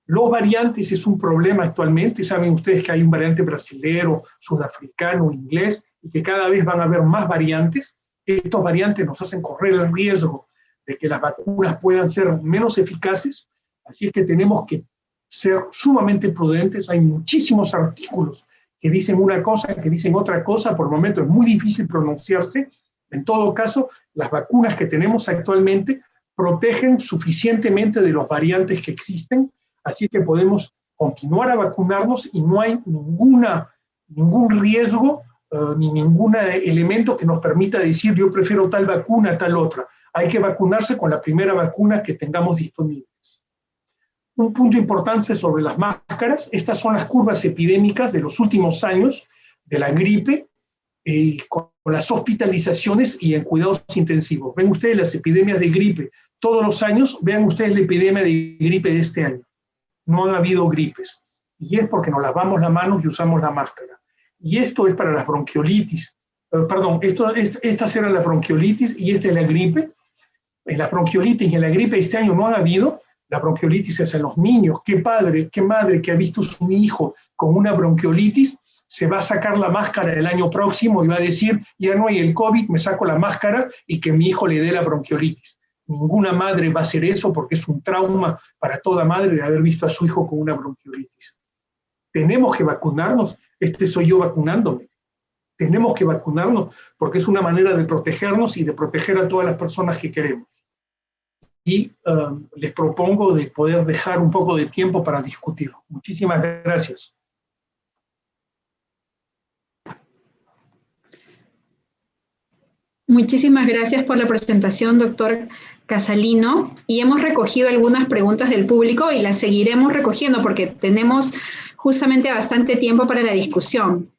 Speaker 3: Los variantes es un problema actualmente. Saben ustedes que hay un variante brasilero, sudafricano, inglés, y que cada vez van a haber más variantes. Estos variantes nos hacen correr el riesgo de que las vacunas puedan ser menos eficaces, así es que tenemos que ser sumamente prudentes. Hay muchísimos artículos que dicen una cosa, que dicen otra cosa, por el momento es muy difícil pronunciarse. En todo caso, las vacunas que tenemos actualmente protegen suficientemente de los variantes que existen, así que podemos continuar a vacunarnos y no hay ningún riesgo ni ningún elemento que nos permita decir yo prefiero tal vacuna a tal otra. Hay que vacunarse con la primera vacuna que tengamos disponibles. Un punto importante sobre las máscaras, estas son las curvas epidémicas de los últimos años de la gripe, con las hospitalizaciones y en cuidados intensivos. Ven ustedes las epidemias de gripe todos los años, vean ustedes la epidemia de gripe de este año. No han habido gripes, y es porque nos lavamos las manos y usamos la máscara. Y esto es para las bronquiolitis. Estas eran las bronquiolitis y esta es la gripe. En la bronquiolitis y en la gripe este año no han habido. La bronquiolitis es en los niños. ¿Qué padre, qué madre que ha visto a su hijo con una bronquiolitis se va a sacar la máscara el año próximo y va a decir, ya no hay el COVID, me saco la máscara y que mi hijo le dé la bronquiolitis? Ninguna madre va a hacer eso porque es un trauma para toda madre de haber visto a su hijo con una bronquiolitis. Tenemos que vacunarnos. Este soy yo vacunándome. Tenemos que vacunarnos porque es una manera de protegernos y de proteger a todas las personas que queremos. Y les propongo de poder dejar un poco de tiempo para discutirlo. Muchísimas gracias.
Speaker 2: Muchísimas gracias por la presentación, doctor Casalino. Y hemos recogido algunas preguntas del público y las seguiremos recogiendo porque tenemos justamente bastante tiempo para la discusión.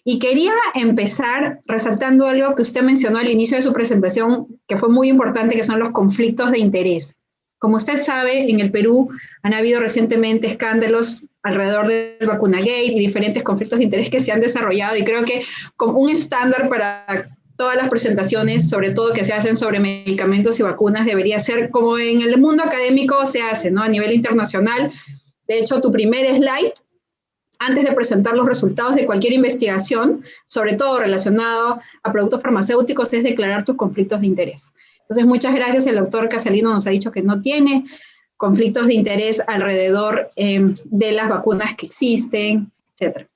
Speaker 2: Y quería empezar resaltando algo que usted mencionó al inicio de su presentación, que fue muy importante, que son los conflictos de interés. Como usted sabe, en el Perú han habido recientemente escándalos alrededor del Vacunagate y diferentes conflictos de interés que se han desarrollado, y creo que como un estándar para todas las presentaciones, sobre todo que se hacen sobre medicamentos y vacunas, debería ser como en el mundo académico se hace, ¿no? A nivel internacional. De hecho, tu primer slide, antes de presentar los resultados de cualquier investigación, sobre todo relacionado a productos farmacéuticos, es declarar tus conflictos de interés. Entonces, muchas gracias. El doctor Casalino nos ha dicho que no tiene conflictos de interés alrededor de las vacunas que existen, etc.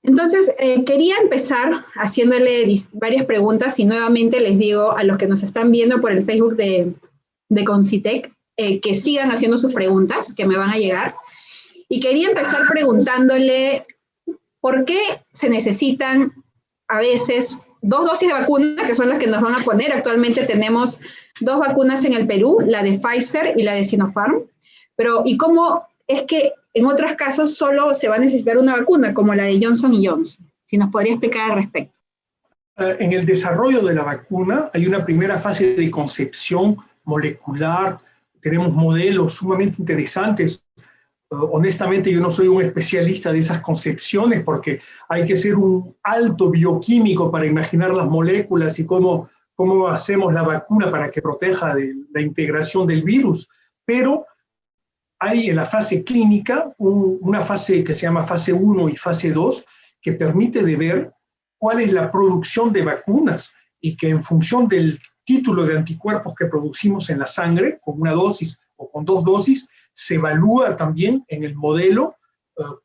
Speaker 2: Entonces, quería empezar haciéndole varias preguntas y nuevamente les digo a los que nos están viendo por el Facebook de Concitec que sigan haciendo sus preguntas, que me van a llegar. Y quería empezar preguntándole por qué se necesitan a veces 2 dosis de vacuna, que son las que nos van a poner. Actualmente tenemos 2 vacunas en el Perú, la de Pfizer y la de Sinopharm. Pero, ¿y cómo es que en otros casos solo se va a necesitar una vacuna, como la de Johnson & Johnson? Si nos podría explicar al respecto.
Speaker 3: En el desarrollo de la vacuna hay una primera fase de concepción molecular. Tenemos modelos sumamente interesantes. Honestamente, yo no soy un especialista de esas concepciones porque hay que ser un alto bioquímico para imaginar las moléculas y cómo hacemos la vacuna para que proteja de la integración del virus. Pero hay en la fase clínica una fase que se llama fase 1 y fase 2 que permite de ver cuál es la producción de vacunas y que en función del título de anticuerpos que producimos en la sangre, con una dosis o con 2 dosis, se evalúa también en el modelo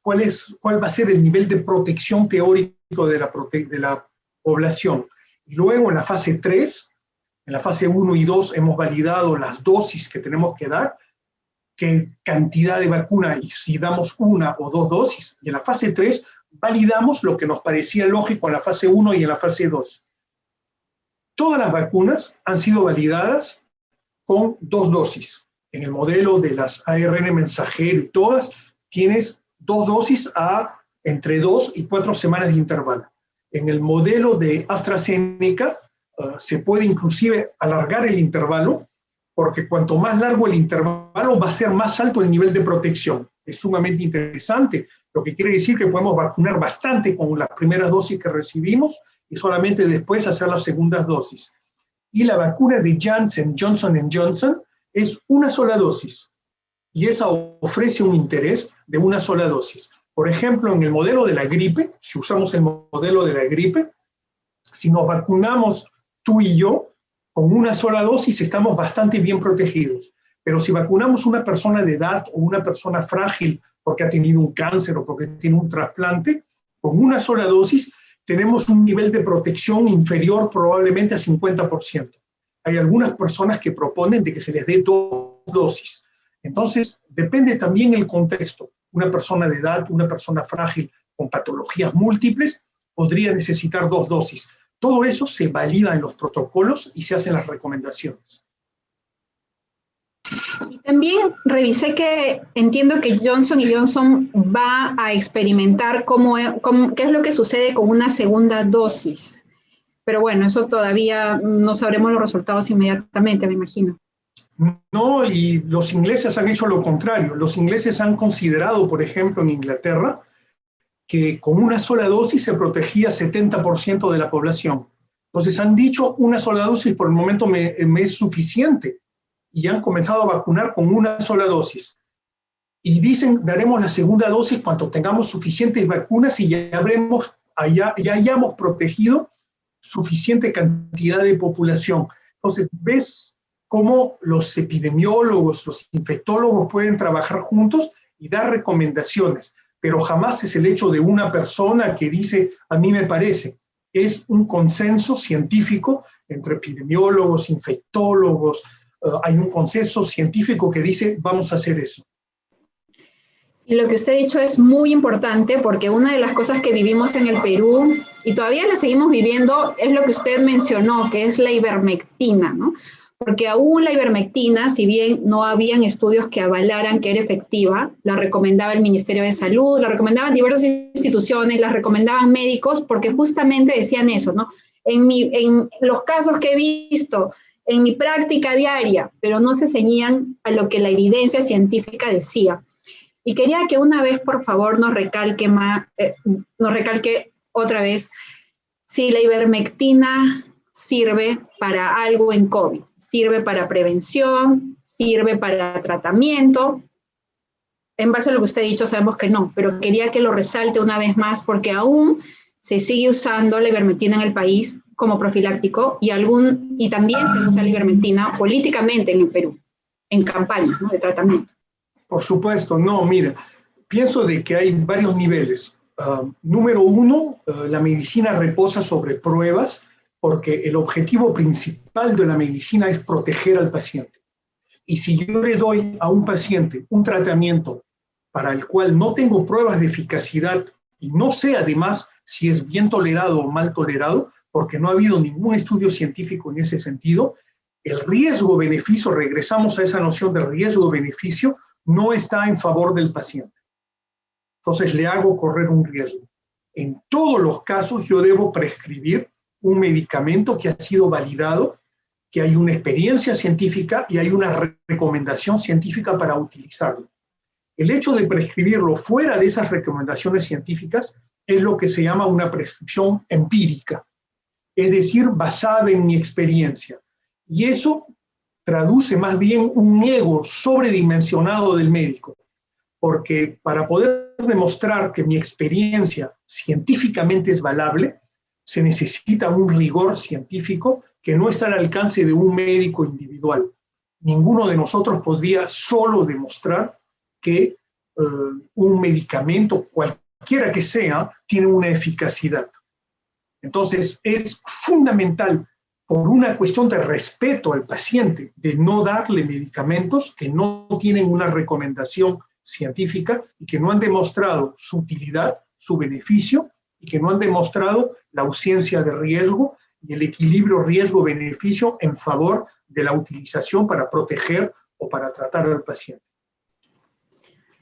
Speaker 3: cuál va a ser el nivel de protección teórico de la población. Y luego en la fase 3, en la fase 1 y 2 hemos validado las dosis que tenemos que dar, qué cantidad de vacuna y si damos 1 o 2 dosis. Y en la fase 3 validamos lo que nos parecía lógico en la fase 1 y en la fase 2. Todas las vacunas han sido validadas con 2 dosis. En el modelo de las ARN mensajero y todas, tienes 2 dosis a entre 2 y 4 semanas de intervalo. En el modelo de AstraZeneca se puede inclusive alargar el intervalo, porque cuanto más largo el intervalo va a ser más alto el nivel de protección. Es sumamente interesante, lo que quiere decir que podemos vacunar bastante con las primeras dosis que recibimos y solamente después hacer las segundas dosis. Y la vacuna de Janssen, Johnson & Johnson, es una sola dosis, y esa ofrece un interés de una sola dosis. Por ejemplo, en el modelo de la gripe, si usamos el modelo de la gripe, si nos vacunamos tú y yo, con una sola dosis estamos bastante bien protegidos. Pero si vacunamos a una persona de edad o una persona frágil porque ha tenido un cáncer o porque tiene un trasplante, con una sola dosis tenemos un nivel de protección inferior probablemente a 50%. Hay algunas personas que proponen de que se les dé 2 dosis. Entonces, depende también el contexto. Una persona de edad, una persona frágil con patologías múltiples, podría necesitar 2 dosis. Todo eso se valida en los protocolos y se hacen las recomendaciones.
Speaker 2: Y también revisé que entiendo que Johnson & Johnson va a experimentar qué es lo que sucede con una segunda dosis. Pero bueno, eso todavía no sabremos los resultados inmediatamente, me imagino.
Speaker 3: No, y los ingleses han hecho lo contrario. Los ingleses han considerado, por ejemplo, en Inglaterra, que con una sola dosis se protegía 70% de la población. Entonces han dicho una sola dosis por el momento me es suficiente y han comenzado a vacunar con una sola dosis. Y dicen, daremos la segunda dosis cuando tengamos suficientes vacunas y ya hayamos protegido suficiente cantidad de población. Entonces, ves cómo los epidemiólogos, los infectólogos pueden trabajar juntos y dar recomendaciones, pero jamás es el hecho de una persona que dice, a mí me parece. Es un consenso científico entre epidemiólogos, infectólogos, hay un consenso científico que dice, vamos a hacer eso.
Speaker 2: Y lo que usted ha dicho es muy importante porque una de las cosas que vivimos en el Perú y todavía la seguimos viviendo es lo que usted mencionó, que es la ivermectina, ¿no? Porque aún la ivermectina, si bien no habían estudios que avalaran que era efectiva, la recomendaba el Ministerio de Salud, la recomendaban diversas instituciones, la recomendaban médicos, porque justamente decían eso, ¿no? En los casos que he visto, en mi práctica diaria, pero no se ceñían a lo que la evidencia científica decía. Y quería que una vez, por favor, nos recalque otra vez si la ivermectina sirve para algo en COVID, sirve para prevención, sirve para tratamiento. En base a lo que usted ha dicho, sabemos que no, pero quería que lo resalte una vez más porque aún se sigue usando la ivermectina en el país como profiláctico y también se usa la ivermectina políticamente en el Perú. en campañas, ¿no?, de tratamiento.
Speaker 3: Por supuesto, no, mira, pienso de que hay varios niveles. Número uno, la medicina reposa sobre pruebas porque el objetivo principal de la medicina es proteger al paciente. Y si yo le doy a un paciente un tratamiento para el cual no tengo pruebas de eficacidad y no sé además si es bien tolerado o mal tolerado, porque no ha habido ningún estudio científico en ese sentido, el riesgo-beneficio, regresamos a esa noción de riesgo-beneficio, no está en favor del paciente. Entonces le hago correr un riesgo. En todos los casos yo debo prescribir un medicamento que ha sido validado, que hay una experiencia científica y hay una recomendación científica para utilizarlo. El hecho de prescribirlo fuera de esas recomendaciones científicas es lo que se llama una prescripción empírica, es decir, basada en mi experiencia. Y eso traduce más bien un ego sobredimensionado del médico, porque para poder demostrar que mi experiencia científicamente es valable, se necesita un rigor científico que no está al alcance de un médico individual. Ninguno de nosotros podría solo demostrar que un medicamento, cualquiera que sea, tiene una eficacidad. Entonces, es fundamental, por una cuestión de respeto al paciente, de no darle medicamentos que no tienen una recomendación científica y que no han demostrado su utilidad, su beneficio, y que no han demostrado la ausencia de riesgo y el equilibrio riesgo-beneficio en favor de la utilización para proteger o para tratar al paciente.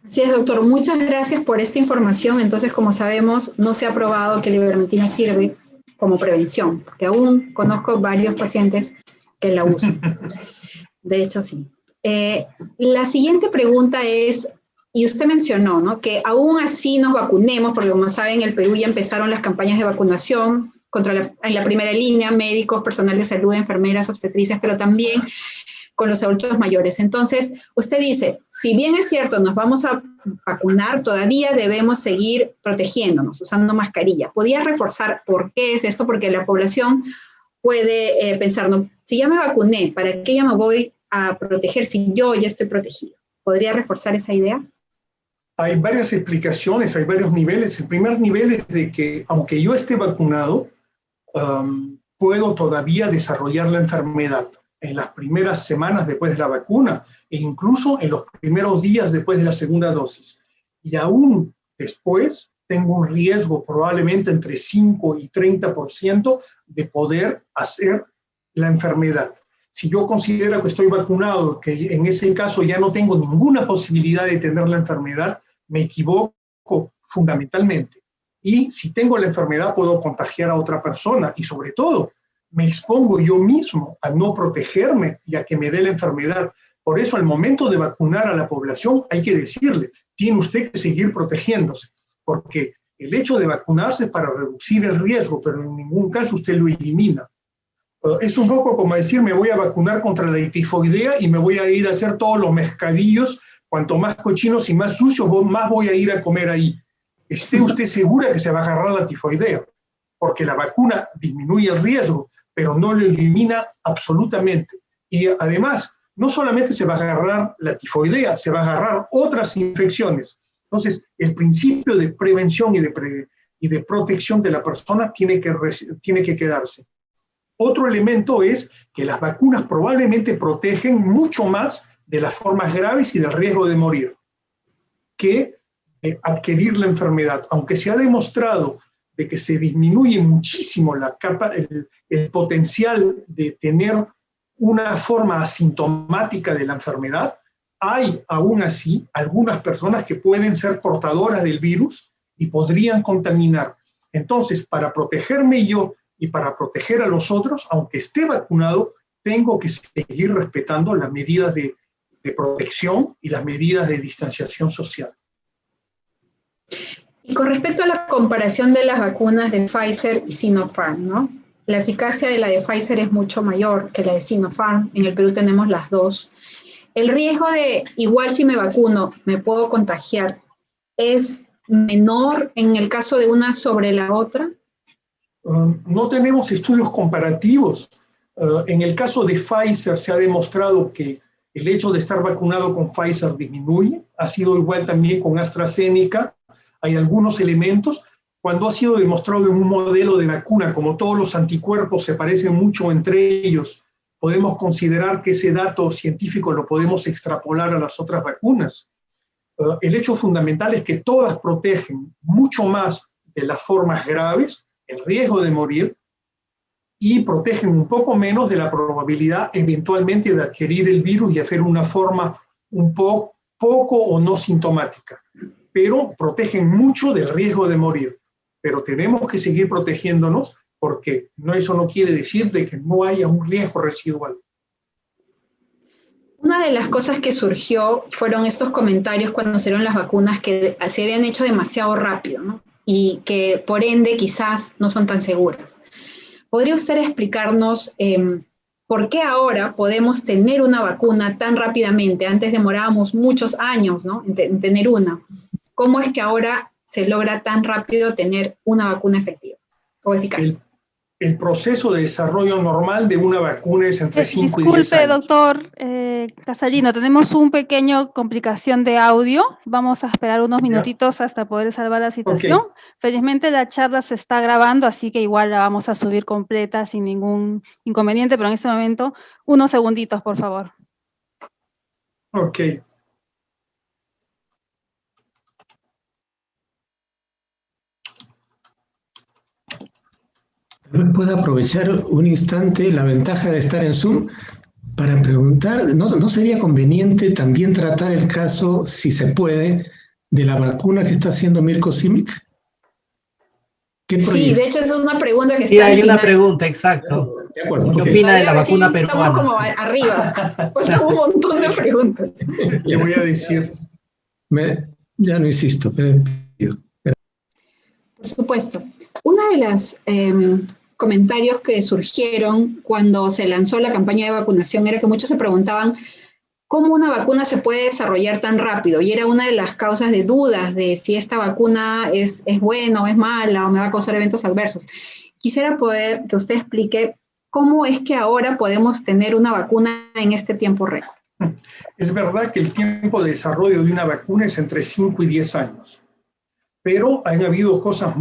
Speaker 2: Así es, doctor. Muchas gracias por esta información. Entonces, como sabemos, no se ha probado que la ivermectina sirve como prevención, porque aún conozco varios pacientes que la usan. De hecho, sí. La siguiente pregunta es, y usted mencionó, ¿no?, que aún así nos vacunemos, porque como saben, en el Perú ya empezaron las campañas de vacunación en la primera línea, médicos, personal de salud, enfermeras, obstetrices, pero también con los adultos mayores. Entonces, usted dice, si bien es cierto, nos vamos a vacunar, todavía debemos seguir protegiéndonos, usando mascarilla. ¿Podría reforzar por qué es esto? Porque la población puede pensar, no, si ya me vacuné, ¿para qué ya me voy a proteger si yo ya estoy protegido? ¿Podría reforzar esa idea?
Speaker 3: Hay varias explicaciones, hay varios niveles. El primer nivel es de que, aunque yo esté vacunado, puedo todavía desarrollar la enfermedad en las primeras semanas después de la vacuna e incluso en los primeros días después de la segunda dosis. Y aún después tengo un riesgo probablemente entre 5 y 30% de poder hacer la enfermedad. Si yo considero que estoy vacunado, que en ese caso ya no tengo ninguna posibilidad de tener la enfermedad, me equivoco fundamentalmente. Y si tengo la enfermedad, puedo contagiar a otra persona y sobre todo, me expongo yo mismo a no protegerme y a que me dé la enfermedad. Por eso, al momento de vacunar a la población, hay que decirle, tiene usted que seguir protegiéndose, porque el hecho de vacunarse es para reducir el riesgo, pero en ningún caso usted lo elimina. Es un poco como decir, me voy a vacunar contra la tifoidea y me voy a ir a hacer todos los mercadillos, cuanto más cochinos y más sucios, más voy a ir a comer ahí. Esté usted segura que se va a agarrar la tifoidea, porque la vacuna disminuye el riesgo, pero no lo elimina absolutamente. Y además, no solamente se va a agarrar la tifoidea, se va a agarrar otras infecciones. Entonces, el principio de prevención y de protección de la persona tiene que quedarse. Otro elemento es que las vacunas probablemente protegen mucho más de las formas graves y del riesgo de morir que adquirir la enfermedad. Aunque se ha demostrado de que se disminuye muchísimo el potencial de tener una forma asintomática de la enfermedad, hay aún así algunas personas que pueden ser portadoras del virus y podrían contaminar. Entonces, para protegerme yo y para proteger a los otros, aunque esté vacunado, tengo que seguir respetando las medidas de protección y las medidas de distanciación social.
Speaker 2: Y con respecto a la comparación de las vacunas de Pfizer y Sinopharm, ¿no? La eficacia de la de Pfizer es mucho mayor que la de Sinopharm. En el Perú tenemos las dos. El riesgo de, igual si me vacuno, me puedo contagiar, ¿es menor en el caso de una sobre la otra?
Speaker 3: No tenemos estudios comparativos. En el caso de Pfizer se ha demostrado que El hecho de estar vacunado con Pfizer disminuye, ha sido igual también con AstraZeneca. Hay algunos elementos. Cuando ha sido demostrado en un modelo de vacuna, como todos los anticuerpos se parecen mucho entre ellos, podemos considerar que ese dato científico lo podemos extrapolar a las otras vacunas. El hecho fundamental es que todas protegen mucho más de las formas graves, el riesgo de morir, y protegen un poco menos de la probabilidad eventualmente de adquirir el virus y hacer una forma un poco o no sintomática. Pero protegen mucho del riesgo de morir. Pero tenemos que seguir protegiéndonos porque eso no quiere decir de que no haya un riesgo residual.
Speaker 2: Una de las cosas que surgió fueron estos comentarios cuando se dieron las vacunas que se habían hecho demasiado rápido, ¿no? Y que por ende quizás no son tan seguras. ¿Podría usted explicarnos por qué ahora podemos tener una vacuna tan rápidamente? Antes demorábamos muchos años, ¿no?, en tener una. ¿Cómo es que ahora se logra tan rápido tener una vacuna efectiva o eficaz?
Speaker 3: El proceso de desarrollo normal de una vacuna es entre 5 y 10 años.
Speaker 4: Disculpe, doctor Casarino, tenemos una pequeña complicación de audio. Vamos a esperar unos minutitos hasta poder salvar la situación. Okay. Felizmente la charla se está grabando, así que igual la vamos a subir completa sin ningún inconveniente, pero en este momento, unos segunditos, por favor.
Speaker 3: Ok.
Speaker 5: Puedo aprovechar un instante la ventaja de estar en Zoom para preguntar, ¿no sería conveniente también tratar el caso, si se puede, de la vacuna que está haciendo Mirko Simic?
Speaker 2: Sí, de hecho es una pregunta que está.
Speaker 1: Sí, hay una pregunta, exacto.
Speaker 5: De acuerdo,
Speaker 1: ¿Qué opina de la vacuna peruana?
Speaker 2: Estamos como arriba, porque un montón de preguntas.
Speaker 3: Le voy a decir.
Speaker 5: Ya no insisto, pero pido.
Speaker 2: Por supuesto. Una de las comentarios que surgieron cuando se lanzó la campaña de vacunación era que muchos se preguntaban cómo una vacuna se puede desarrollar tan rápido, y era una de las causas de dudas de si esta vacuna es buena o es mala o me va a causar eventos adversos. Quisiera poder que usted explique cómo es que ahora podemos tener una vacuna en este tiempo récord.
Speaker 3: Es verdad que el tiempo de desarrollo de una vacuna es entre 5 y 10 años. Pero han habido cosas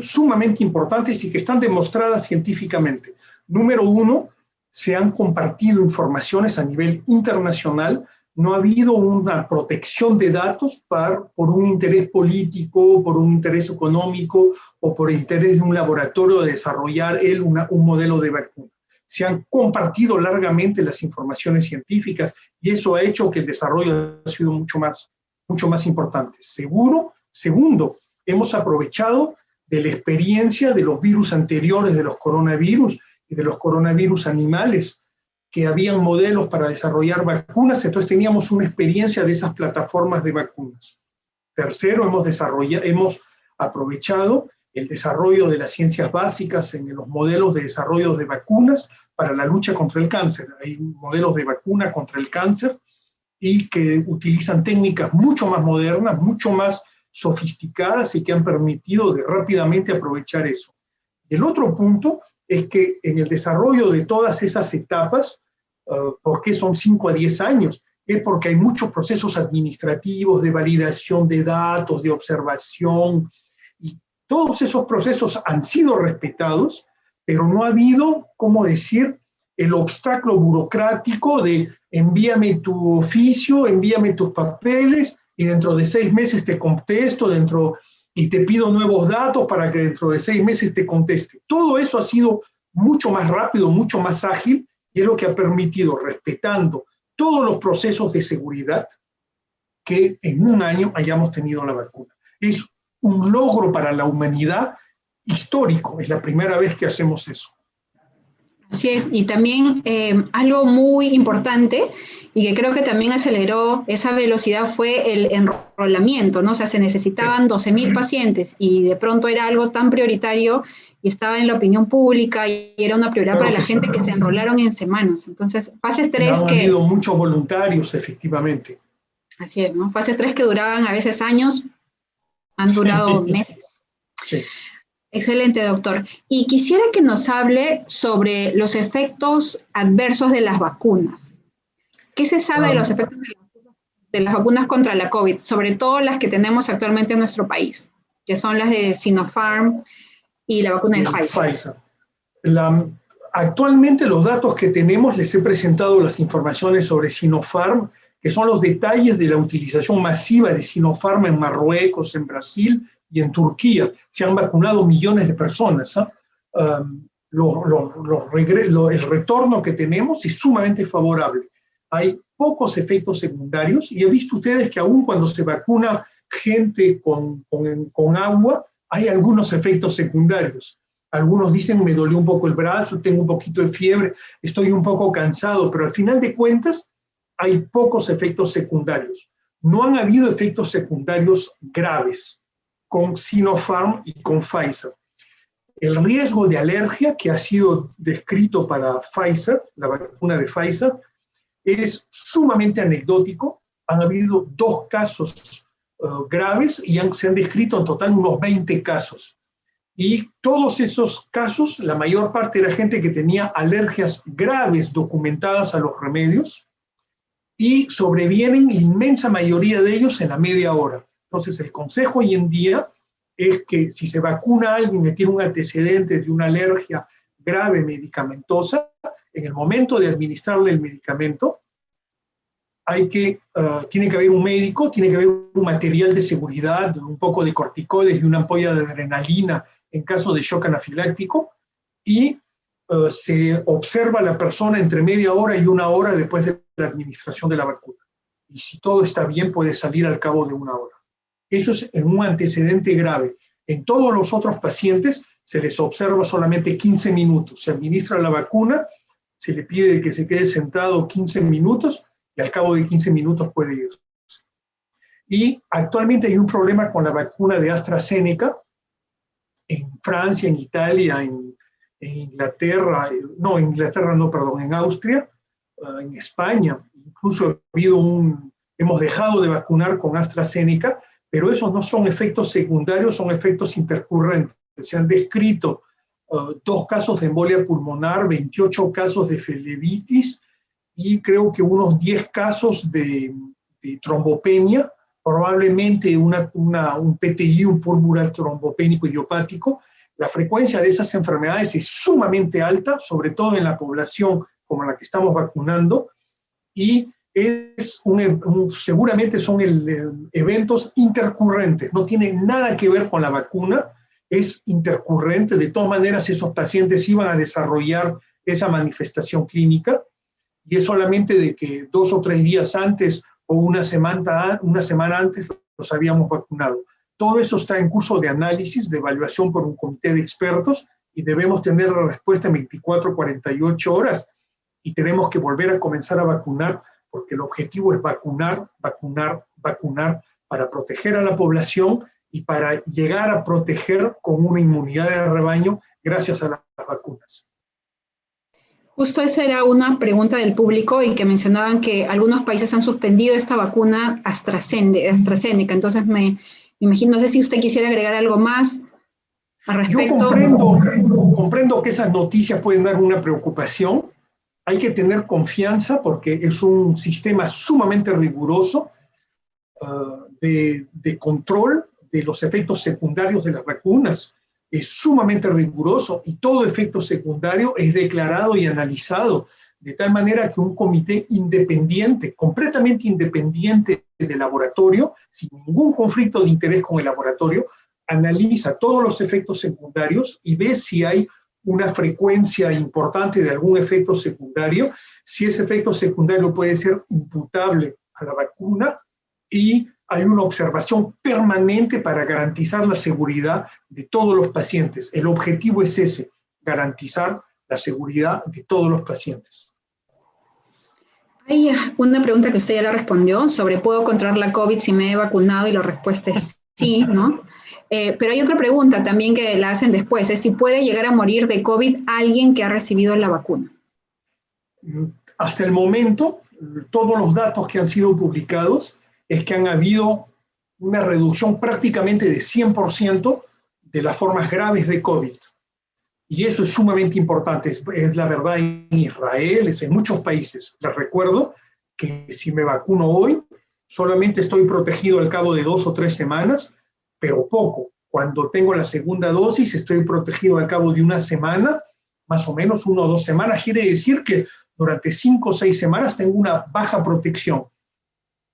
Speaker 3: sumamente importantes y que están demostradas científicamente. Número uno, se han compartido informaciones a nivel internacional, no ha habido una protección de datos por un interés político, por un interés económico o por el interés de un laboratorio de desarrollar un modelo de vacuna. Se han compartido largamente las informaciones científicas y eso ha hecho que el desarrollo ha sido mucho más importante. Segundo, hemos aprovechado de la experiencia de los virus anteriores, de los coronavirus y de los coronavirus animales, que habían modelos para desarrollar vacunas, entonces teníamos una experiencia de esas plataformas de vacunas. Tercero, hemos aprovechado el desarrollo de las ciencias básicas en los modelos de desarrollo de vacunas para la lucha contra el cáncer. Hay modelos de vacuna contra el cáncer y que utilizan técnicas mucho más modernas, mucho más sofisticadas y que han permitido rápidamente aprovechar eso. El otro punto es que en el desarrollo de todas esas etapas, ¿por qué son 5 a 10 años? Es porque hay muchos procesos administrativos de validación de datos, de observación, y todos esos procesos han sido respetados, pero no ha habido, ¿cómo decir?, el obstáculo burocrático de envíame tu oficio, envíame tus papeles, y dentro de 6 meses te contesto, y te pido nuevos datos para que dentro de 6 meses te conteste. Todo eso ha sido mucho más rápido, mucho más ágil, y es lo que ha permitido, respetando todos los procesos de seguridad, que en un año hayamos tenido la vacuna. Es un logro para la humanidad histórico, es la primera vez que hacemos eso.
Speaker 2: Así es, y también algo muy importante y que creo que también aceleró esa velocidad fue el enrolamiento, ¿no? O sea, se necesitaban 12,000 pacientes y de pronto era algo tan prioritario y estaba en la opinión pública y era una prioridad para la gente que se enrolaron en semanas. Entonces, fase 3
Speaker 3: Han habido muchos voluntarios, efectivamente.
Speaker 2: Así es, ¿no? Fase 3 que duraban a veces años, han durado meses.
Speaker 3: Sí.
Speaker 2: Excelente, doctor. Y quisiera que nos hable sobre los efectos adversos de las vacunas. ¿Qué se sabe de los efectos de las vacunas contra la COVID, sobre todo las que tenemos actualmente en nuestro país, que son las de Sinopharm y la vacuna de Pfizer?
Speaker 3: Actualmente los datos que tenemos, les he presentado las informaciones sobre Sinopharm, que son los detalles de la utilización masiva de Sinopharm en Marruecos, en Brasil y en Turquía. Se han vacunado millones de personas. El retorno que tenemos es sumamente favorable. Hay pocos efectos secundarios y he visto ustedes que aún cuando se vacuna gente con agua, hay algunos efectos secundarios. Algunos dicen, me dolió un poco el brazo, tengo un poquito de fiebre, estoy un poco cansado, pero al final de cuentas hay pocos efectos secundarios. No han habido efectos secundarios graves con Sinopharm y con Pfizer. El riesgo de alergia que ha sido descrito para Pfizer, la vacuna de Pfizer, es sumamente anecdótico. Han habido 2 casos graves y se han descrito en total unos 20 casos. Y todos esos casos, la mayor parte era gente que tenía alergias graves documentadas a los remedios y sobrevienen la inmensa mayoría de ellos en la media hora. Entonces, el consejo hoy en día es que si se vacuna a alguien que tiene un antecedente de una alergia grave medicamentosa, en el momento de administrarle el medicamento, tiene que haber un médico, tiene que haber un material de seguridad, un poco de corticoides y una ampolla de adrenalina en caso de shock anafiláctico, y se observa a la persona entre media hora y 1 hora después de la administración de la vacuna. Y si todo está bien, puede salir al cabo de 1 hora. Eso es en un antecedente grave. En todos los otros pacientes se les observa solamente 15 minutos. Se administra la vacuna, se le pide que se quede sentado 15 minutos y al cabo de 15 minutos puede irse. Y actualmente hay un problema con la vacuna de AstraZeneca en Francia, en Italia, en Inglaterra, en Austria, en España. Incluso hemos dejado de vacunar con AstraZeneca, pero esos no son efectos secundarios, son efectos intercurrentes. Se han descrito 2 casos de embolia pulmonar, 28 casos de flebitis y creo que unos 10 casos de trombopenia, probablemente un PTI, un púrpura trombopénico idiopático. La frecuencia de esas enfermedades es sumamente alta, sobre todo en la población como la que estamos vacunando, y seguramente son eventos intercurrentes, no tienen nada que ver con la vacuna, es intercurrente. De todas maneras, esos pacientes iban a desarrollar esa manifestación clínica, y es solamente de que 2 o 3 días antes o una semana antes los habíamos vacunado. Todo eso está en curso de análisis, de evaluación por un comité de expertos, y debemos tener la respuesta en 24 o 48 horas, y tenemos que volver a comenzar a vacunar, porque el objetivo es vacunar para proteger a la población y para llegar a proteger con una inmunidad de rebaño gracias a las vacunas.
Speaker 2: Justo esa era una pregunta del público y que mencionaban que algunos países han suspendido esta vacuna AstraZeneca. Entonces me imagino, no sé si usted quisiera agregar algo más al respecto.
Speaker 3: Yo comprendo que esas noticias pueden dar una preocupación. Hay que tener confianza porque es un sistema sumamente riguroso de control de los efectos secundarios de las vacunas. Es sumamente riguroso y todo efecto secundario es declarado y analizado de tal manera que un comité independiente, completamente independiente del laboratorio, sin ningún conflicto de interés con el laboratorio, analiza todos los efectos secundarios y ve si hay una frecuencia importante de algún efecto secundario, si ese efecto secundario puede ser imputable a la vacuna, y hay una observación permanente para garantizar la seguridad de todos los pacientes. El objetivo es ese, garantizar la seguridad de todos los pacientes.
Speaker 2: Hay una pregunta que usted ya la respondió sobre ¿puedo controlar la COVID si me he vacunado? Y la respuesta es sí, ¿no? Pero hay otra pregunta también que la hacen después, es si puede llegar a morir de COVID alguien que ha recibido la vacuna.
Speaker 3: Hasta el momento, todos los datos que han sido publicados es que han habido una reducción prácticamente de 100% de las formas graves de COVID. Y eso es sumamente importante, es la verdad en Israel, es en muchos países. Les recuerdo que si me vacuno hoy, solamente estoy protegido al cabo de 2 o 3 semanas, pero poco. Cuando tengo la segunda dosis, estoy protegido al cabo de una semana, más o menos 1 o 2 semanas. Quiere decir que durante 5 o 6 semanas tengo una baja protección.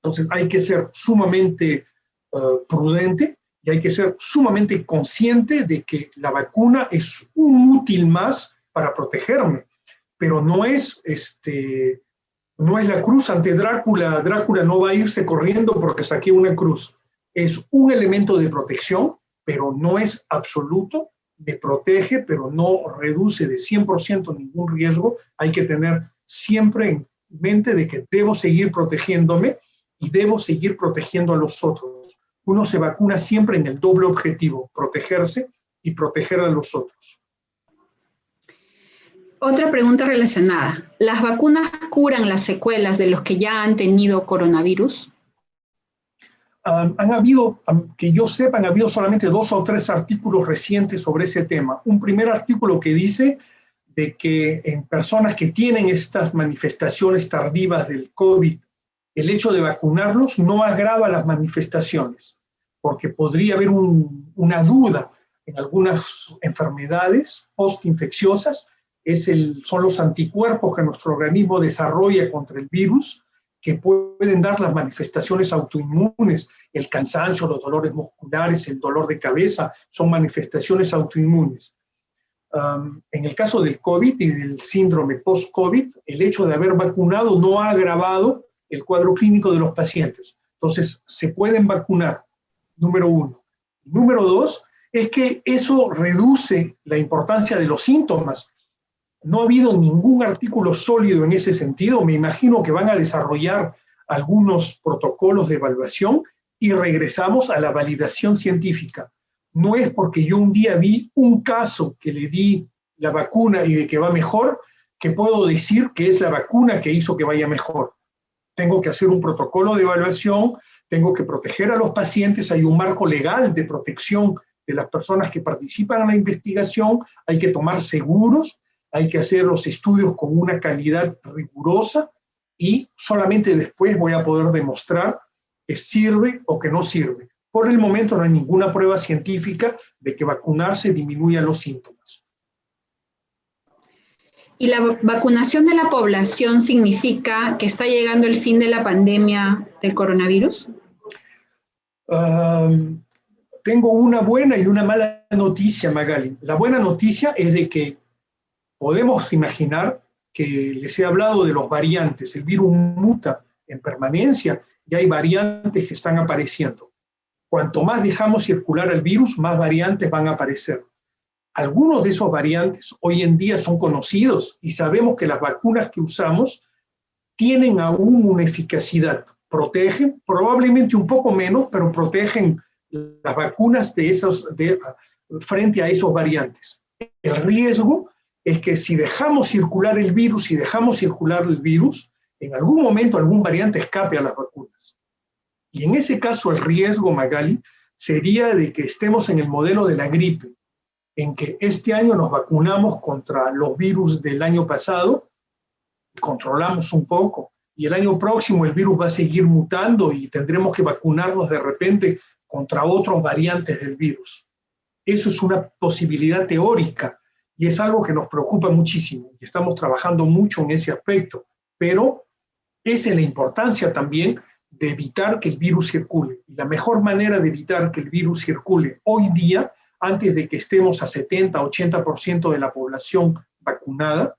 Speaker 3: Entonces hay que ser sumamente prudente y hay que ser sumamente consciente de que la vacuna es un útil más para protegerme, pero no es la cruz ante Drácula. Drácula no va a irse corriendo porque saqué una cruz. Es un elemento de protección, pero no es absoluto. Me protege, pero no reduce de 100% ningún riesgo. Hay que tener siempre en mente de que debo seguir protegiéndome y debo seguir protegiendo a los otros. Uno se vacuna siempre en el doble objetivo, protegerse y proteger a los otros.
Speaker 2: Otra pregunta relacionada. ¿Las vacunas curan las secuelas de los que ya han tenido coronavirus?
Speaker 3: Han habido, que yo sepa, han habido solamente 2 o 3 artículos recientes sobre ese tema. Un primer artículo que dice de que en personas que tienen estas manifestaciones tardivas del COVID, el hecho de vacunarlos no agrava las manifestaciones, porque podría haber una duda en algunas enfermedades postinfecciosas. Son los anticuerpos que nuestro organismo desarrolla contra el virus que pueden dar las manifestaciones autoinmunes. El cansancio, los dolores musculares, el dolor de cabeza, son manifestaciones autoinmunes. En el caso del COVID y del síndrome post-COVID, el hecho de haber vacunado no ha agravado el cuadro clínico de los pacientes. Entonces, se pueden vacunar, número 1. Número 2, es que eso reduce la importancia de los síntomas. No ha habido ningún artículo sólido en ese sentido. Me imagino que van a desarrollar algunos protocolos de evaluación y regresamos a la validación científica. No es porque yo un día vi un caso que le di la vacuna y de que va mejor, que puedo decir que es la vacuna que hizo que vaya mejor. Tengo que hacer un protocolo de evaluación, tengo que proteger a los pacientes, hay un marco legal de protección de las personas que participan en la investigación, hay que tomar seguros, hay que hacer los estudios con una calidad rigurosa y solamente después voy a poder demostrar que sirve o que no sirve. Por el momento no hay ninguna prueba científica de que vacunarse disminuya los síntomas.
Speaker 2: ¿Y la vacunación de la población significa que está llegando el fin de la pandemia del coronavirus?
Speaker 3: Tengo una buena y una mala noticia, Magali. La buena noticia es de que podemos imaginar que les he hablado de los variantes. El virus muta en permanencia y hay variantes que están apareciendo. Cuanto más dejamos circular el virus, más variantes van a aparecer. Algunos de esos variantes hoy en día son conocidos y sabemos que las vacunas que usamos tienen aún una eficacidad. Protegen, probablemente un poco menos, pero protegen las vacunas frente a esos variantes. El riesgo es que si dejamos circular el virus, en algún momento algún variante escape a las vacunas. Y en ese caso el riesgo, Magali, sería de que estemos en el modelo de la gripe, en que este año nos vacunamos contra los virus del año pasado, controlamos un poco, y el año próximo el virus va a seguir mutando y tendremos que vacunarnos de repente contra otros variantes del virus. Eso es una posibilidad teórica, y es algo que nos preocupa muchísimo, y estamos trabajando mucho en ese aspecto, pero esa es la importancia también de evitar que el virus circule. Y la mejor manera de evitar que el virus circule hoy día, antes de que estemos a 70-80% de la población vacunada,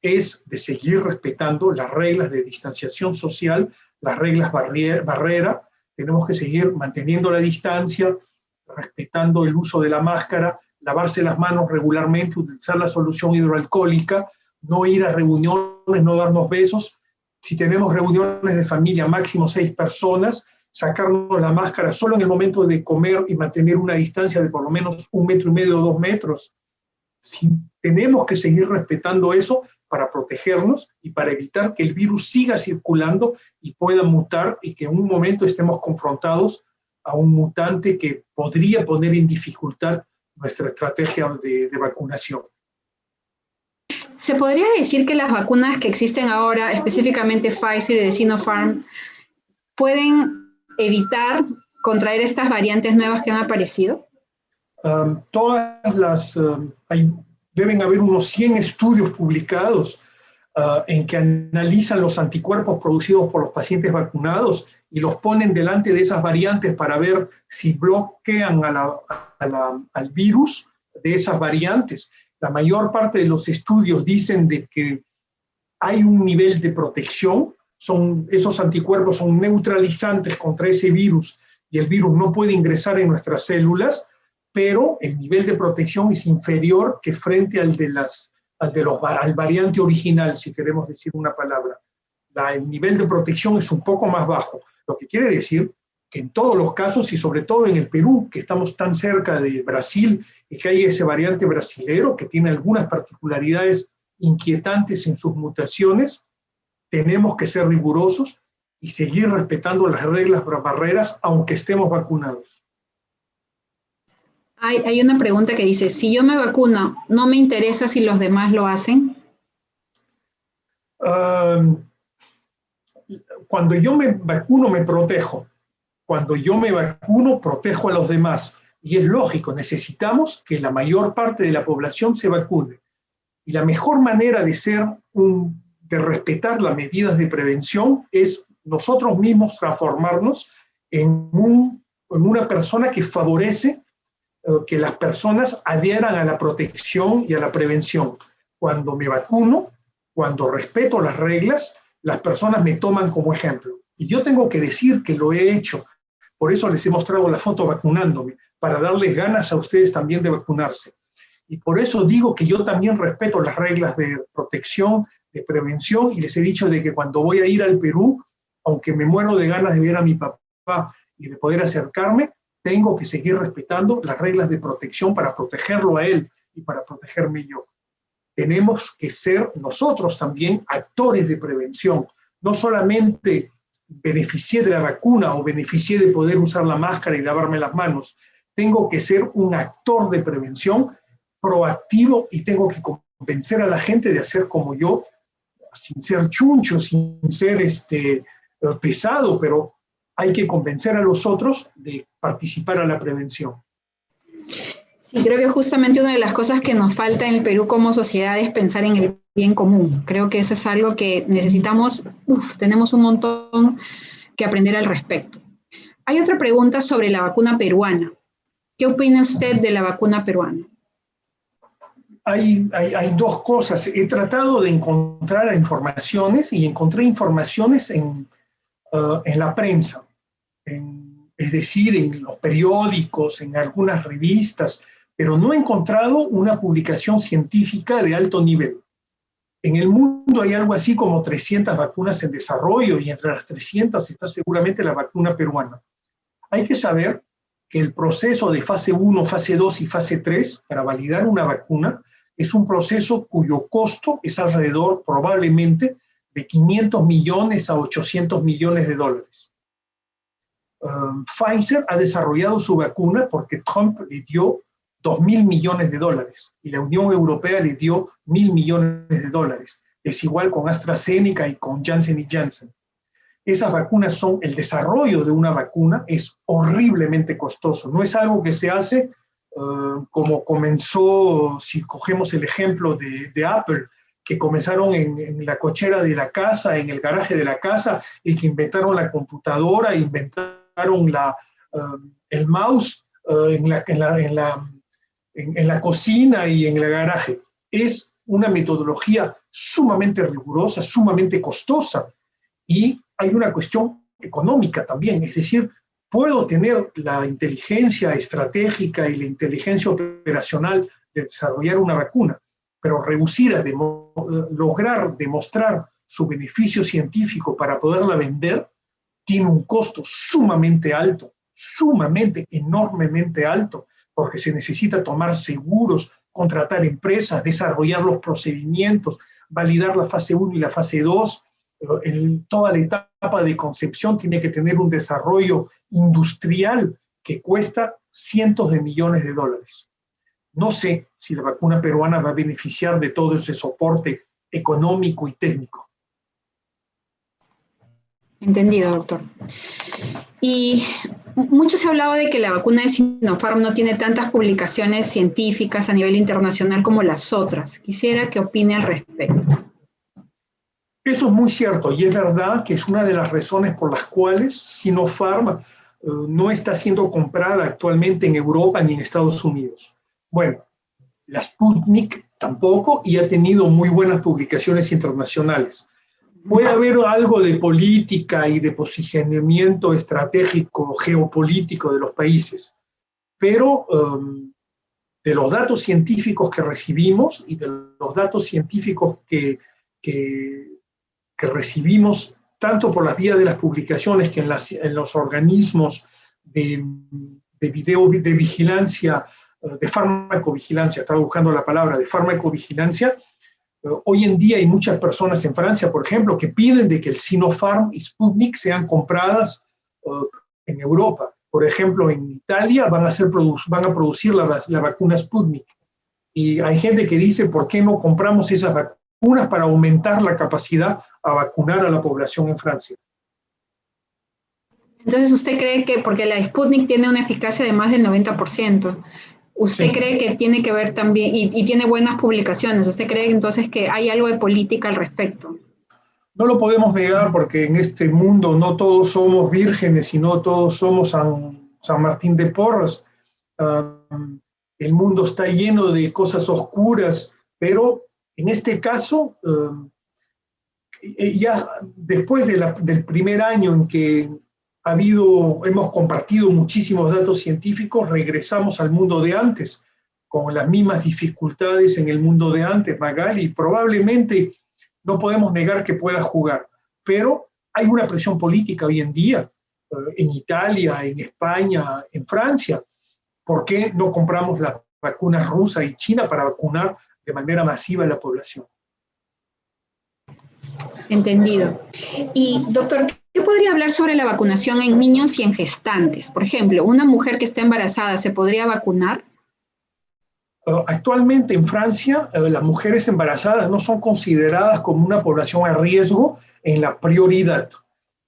Speaker 3: es de seguir respetando las reglas de distanciación social, las reglas barrera. Tenemos que seguir manteniendo la distancia, respetando el uso de la máscara, lavarse las manos regularmente, utilizar la solución hidroalcohólica, no ir a reuniones, no darnos besos. Si tenemos reuniones de familia, máximo 6 personas, sacarnos la máscara solo en el momento de comer y mantener una distancia de por lo menos 1,5 metros o 2 metros. Tenemos que seguir respetando eso para protegernos y para evitar que el virus siga circulando y pueda mutar y que en un momento estemos confrontados a un mutante que podría poner en dificultad nuestra estrategia de vacunación.
Speaker 2: ¿Se podría decir que las vacunas que existen ahora, específicamente Pfizer y de Sinopharm, pueden evitar contraer estas variantes nuevas que han aparecido?
Speaker 3: Deben haber unos 100 estudios publicados en que analizan los anticuerpos producidos por los pacientes vacunados y los ponen delante de esas variantes para ver si bloquean al virus de esas variantes. La mayor parte de los estudios dicen de que hay un nivel de protección, esos anticuerpos son neutralizantes contra ese virus y el virus no puede ingresar en nuestras células, pero el nivel de protección es inferior que frente al variante original, si queremos decir una palabra. El nivel de protección es un poco más bajo, lo que quiere decir que en todos los casos, y sobre todo en el Perú, que estamos tan cerca de Brasil, y que hay ese variante brasilero que tiene algunas particularidades inquietantes en sus mutaciones, tenemos que ser rigurosos y seguir respetando las reglas barreras, aunque estemos vacunados.
Speaker 2: Hay una pregunta que dice, si yo me vacuno, ¿no me interesa si los demás lo hacen?
Speaker 3: Cuando yo me vacuno, me protejo. Cuando yo me vacuno, protejo a los demás. Y es lógico, necesitamos que la mayor parte de la población se vacune. Y la mejor manera de respetar las medidas de prevención es nosotros mismos transformarnos en una persona que favorece que las personas adhieran a la protección y a la prevención. Cuando me vacuno, cuando respeto las reglas, las personas me toman como ejemplo. Y yo tengo que decir que lo he hecho. Por eso les he mostrado la foto vacunándome, para darles ganas a ustedes también de vacunarse. Y por eso digo que yo también respeto las reglas de protección, de prevención, y les he dicho de que cuando voy a ir al Perú, aunque me muero de ganas de ver a mi papá y de poder acercarme, tengo que seguir respetando las reglas de protección para protegerlo a él y para protegerme yo. Tenemos que ser nosotros también actores de prevención. No solamente beneficié de la vacuna o beneficié de poder usar la máscara y lavarme las manos. Tengo que ser un actor de prevención proactivo y tengo que convencer a la gente de hacer como yo, sin ser chuncho, sin ser pesado, pero hay que convencer a los otros de participar a la prevención.
Speaker 2: Sí, creo que justamente una de las cosas que nos falta en el Perú como sociedad es pensar en el bien común. Creo que eso es algo que necesitamos, tenemos un montón que aprender al respecto. Hay otra pregunta sobre la vacuna peruana. ¿Qué opina usted de la vacuna peruana?
Speaker 3: Hay dos cosas. He tratado de encontrar informaciones y encontré informaciones en la prensa, es decir, en los periódicos, en algunas revistas, pero no he encontrado una publicación científica de alto nivel. En el mundo hay algo así como 300 vacunas en desarrollo y entre las 300 está seguramente la vacuna peruana. Hay que saber que el proceso de fase 1, fase 2 y fase 3 para validar una vacuna es un proceso cuyo costo es alrededor probablemente de 500 millones a 800 millones de dólares. Pfizer ha desarrollado su vacuna porque Trump le dio 2.000 millones de dólares y la Unión Europea le dio 1.000 millones de dólares. Es igual con AstraZeneca y con Janssen & Janssen. Esas vacunas el desarrollo de una vacuna es horriblemente costoso. No es algo que se hace como comenzó, si cogemos el ejemplo de Apple, que comenzaron en la cochera de la casa, en el garaje de la casa, y que inventaron la computadora, inventaron el mouse en la cocina y en el garaje. Es una metodología sumamente rigurosa, sumamente costosa, y hay una cuestión económica también, es decir, puedo tener la inteligencia estratégica y la inteligencia operacional de desarrollar una vacuna, pero reducir a lograr demostrar su beneficio científico para poderla vender tiene un costo sumamente alto, sumamente, enormemente alto, porque se necesita tomar seguros, contratar empresas, desarrollar los procedimientos, validar la fase 1 y la fase 2. Toda la etapa de concepción tiene que tener un desarrollo industrial que cuesta cientos de millones de dólares. no sé si la vacuna peruana va a beneficiar de todo ese soporte económico y técnico.
Speaker 2: Entendido, doctor. Y mucho se ha hablado de que la vacuna de Sinopharm no tiene tantas publicaciones científicas a nivel internacional como las otras. Quisiera que opine al respecto.
Speaker 3: Eso es muy cierto, y es verdad que es una de las razones por las cuales Sinopharm no está siendo comprada actualmente en Europa ni en Estados Unidos. Bueno, la Sputnik tampoco, y ha tenido muy buenas publicaciones internacionales. Puede haber algo de política y de posicionamiento estratégico, geopolítico de los países, pero de los datos científicos que recibimos y de los datos científicos que recibimos tanto por las vías de las publicaciones que en los organismos de vigilancia, de farmacovigilancia, estaba buscando la palabra, de farmacovigilancia. Hoy en día hay muchas personas en Francia, por ejemplo, que piden de que el Sinopharm y Sputnik sean compradas en Europa. Por ejemplo, en Italia van a producir la vacuna Sputnik. Y hay gente que dice, ¿por qué no compramos esas vacunas para aumentar la capacidad a vacunar a la población en Francia?
Speaker 2: Entonces, ¿usted cree que, porque la Sputnik tiene una eficacia de más del 90%, ¿usted sí cree que tiene que ver también, y tiene buenas publicaciones, ¿usted cree entonces que hay algo de política al respecto?
Speaker 3: No lo podemos negar, porque en este mundo no todos somos vírgenes y no todos somos San Martín de Porres. El mundo está lleno de cosas oscuras, pero en este caso, ya después del primer año en que hemos compartido muchísimos datos científicos, regresamos al mundo de antes, con las mismas dificultades en el mundo de antes, Magali, y probablemente no podemos negar que pueda jugar, pero hay una presión política hoy en día, en Italia, en España, en Francia. ¿Por qué no compramos las vacunas rusas y China para vacunar de manera masiva a la población?
Speaker 2: Entendido. Y, doctor, ¿qué podría hablar sobre la vacunación en niños y en gestantes? Por ejemplo, ¿una mujer que está embarazada se podría vacunar?
Speaker 3: Actualmente en Francia, las mujeres embarazadas no son consideradas como una población a riesgo en la prioridad,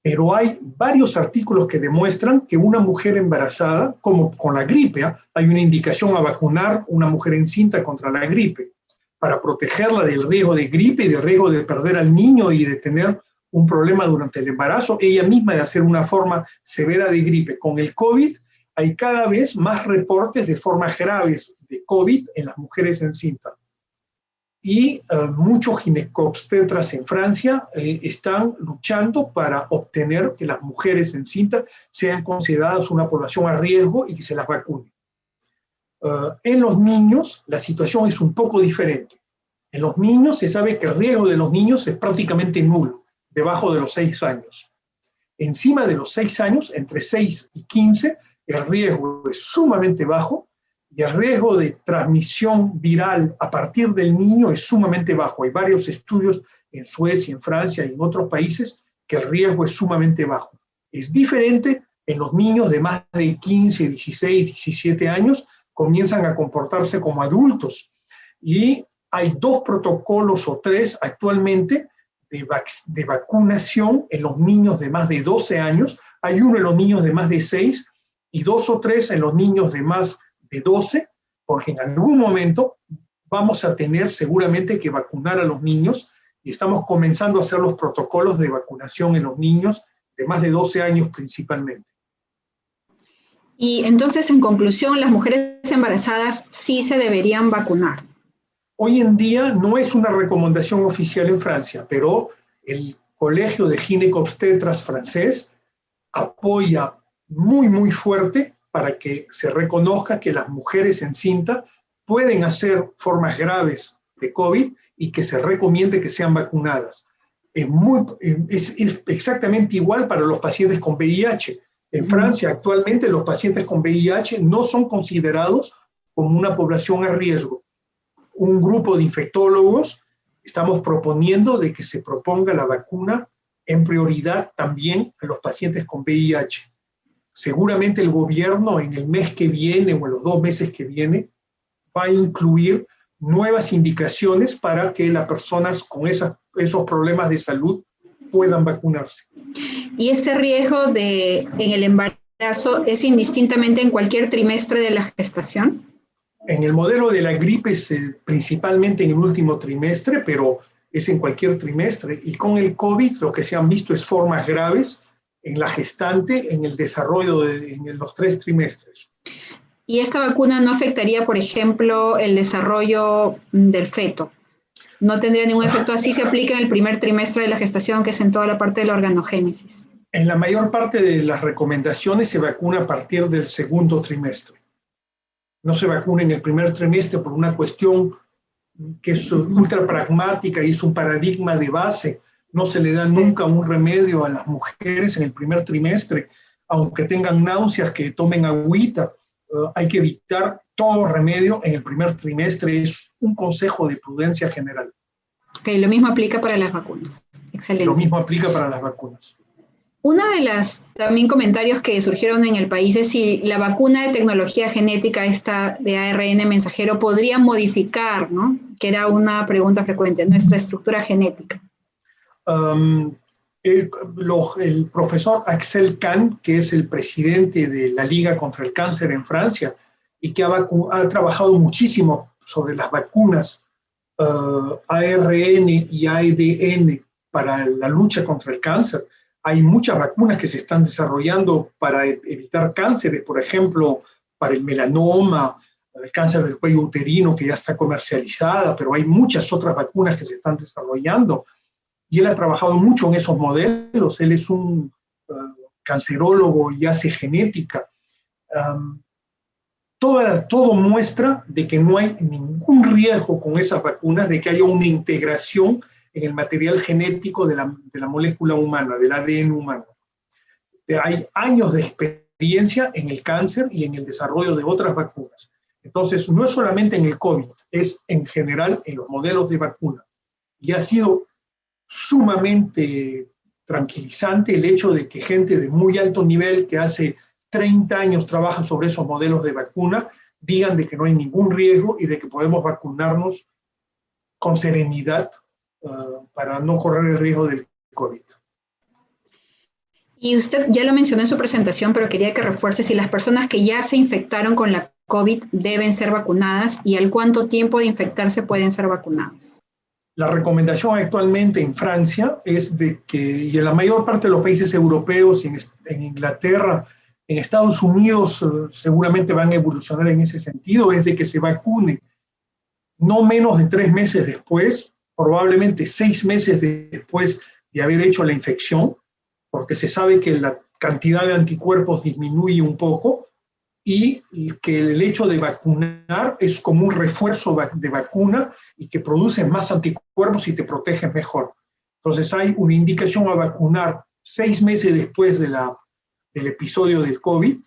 Speaker 3: pero hay varios artículos que demuestran que una mujer embarazada, como con la gripe, hay una indicación a vacunar una mujer encinta contra la gripe, para protegerla del riesgo de gripe y del riesgo de perder al niño y de tener un problema durante el embarazo, ella misma de hacer una forma severa de gripe. Con el COVID hay cada vez más reportes de formas graves de COVID en las mujeres encintas. Y muchos ginecobstetras en Francia están luchando para obtener que las mujeres encintas sean consideradas una población a riesgo y que se las vacune. En los niños la situación es un poco diferente. En los niños se sabe que el riesgo de los niños es prácticamente nulo, debajo de los 6 años. Encima de los 6 años, entre 6 y 15, el riesgo es sumamente bajo y el riesgo de transmisión viral a partir del niño es sumamente bajo. Hay varios estudios en Suecia, en Francia y en otros países que el riesgo es sumamente bajo. Es diferente en los niños de más de 15, 16, 17 años, comienzan a comportarse como adultos. Y hay 2 protocolos o 3 actualmente de vacunación en los niños de más de 12 años. Hay uno en los niños de más de 6 y 2 o 3 en los niños de más de 12, porque en algún momento vamos a tener seguramente que vacunar a los niños y estamos comenzando a hacer los protocolos de vacunación en los niños de más de 12 años principalmente.
Speaker 2: Y entonces, en conclusión, las mujeres embarazadas sí se deberían vacunar.
Speaker 3: Hoy en día no es una recomendación oficial en Francia, pero el Colegio de Ginecobstetras francés apoya muy fuerte para que se reconozca que las mujeres encintas pueden hacer formas graves de COVID y que se recomiende que sean vacunadas. Es exactamente igual para los pacientes con VIH. En Francia actualmente los pacientes con VIH no son considerados como una población a riesgo. Un grupo de infectólogos estamos proponiendo de que se proponga la vacuna en prioridad también a los pacientes con VIH. Seguramente el gobierno en el mes que viene o en los 2 meses que viene va a incluir nuevas indicaciones para que las personas con esos problemas de salud puedan vacunarse.
Speaker 2: ¿Y este riesgo en el embarazo es indistintamente en cualquier trimestre de la gestación?
Speaker 3: En el modelo de la gripe es principalmente en el último trimestre, pero es en cualquier trimestre. Y con el COVID lo que se han visto es formas graves en la gestante, en el desarrollo en los 3 trimestres.
Speaker 2: ¿Y esta vacuna no afectaría, por ejemplo, el desarrollo del feto? ¿No tendría ningún efecto así se aplica en el primer trimestre de la gestación, que es en toda la parte de la organogénesis?
Speaker 3: En la mayor parte de las recomendaciones se vacuna a partir del segundo trimestre. No se vacuna en el primer trimestre por una cuestión que es ultra pragmática y es un paradigma de base. No se le da nunca un remedio a las mujeres en el primer trimestre, aunque tengan náuseas, que tomen agüita. Hay que evitar todo remedio en el primer trimestre, es un consejo de prudencia general.
Speaker 2: Ok, lo mismo aplica para las vacunas. Excelente.
Speaker 3: Lo mismo aplica para las vacunas.
Speaker 2: Una de las también comentarios que surgieron en el país es si la vacuna de tecnología genética esta de ARN mensajero podría modificar, ¿no? Que era una pregunta frecuente, nuestra estructura genética.
Speaker 3: El profesor Axel Kahn, que es el presidente de la Liga contra el Cáncer en Francia y que ha trabajado muchísimo sobre las vacunas ARN y ADN para la lucha contra el cáncer. Hay muchas vacunas que se están desarrollando para evitar cánceres, por ejemplo, para el melanoma, el cáncer del cuello uterino, que ya está comercializada, pero hay muchas otras vacunas que se están desarrollando. Y él ha trabajado mucho en esos modelos. Él es un cancerólogo y hace genética. Todo muestra de que no hay ningún riesgo con esas vacunas, de que haya una integración en el material genético de la molécula humana, del ADN humano. Hay años de experiencia en el cáncer y en el desarrollo de otras vacunas. Entonces, no es solamente en el COVID, es en general en los modelos de vacuna. Y ha sido sumamente tranquilizante el hecho de que gente de muy alto nivel que hace 30 años trabaja sobre esos modelos de vacuna digan de que no hay ningún riesgo y de que podemos vacunarnos con serenidad para no correr el riesgo del COVID.
Speaker 2: Y usted ya lo mencionó en su presentación, pero quería que refuerce si las personas que ya se infectaron con la COVID deben ser vacunadas y al cuánto tiempo de infectarse pueden ser vacunadas.
Speaker 3: La recomendación actualmente en Francia es de que, y en la mayor parte de los países europeos, en Inglaterra, en Estados Unidos seguramente van a evolucionar en ese sentido, es de que se vacune no menos de 3 meses después, probablemente 6 meses después de haber hecho la infección, porque se sabe que la cantidad de anticuerpos disminuye un poco y que el hecho de vacunar es como un refuerzo de vacuna y que produce más anticuerpos y te protege mejor. Entonces hay una indicación a vacunar 6 meses después del episodio del COVID,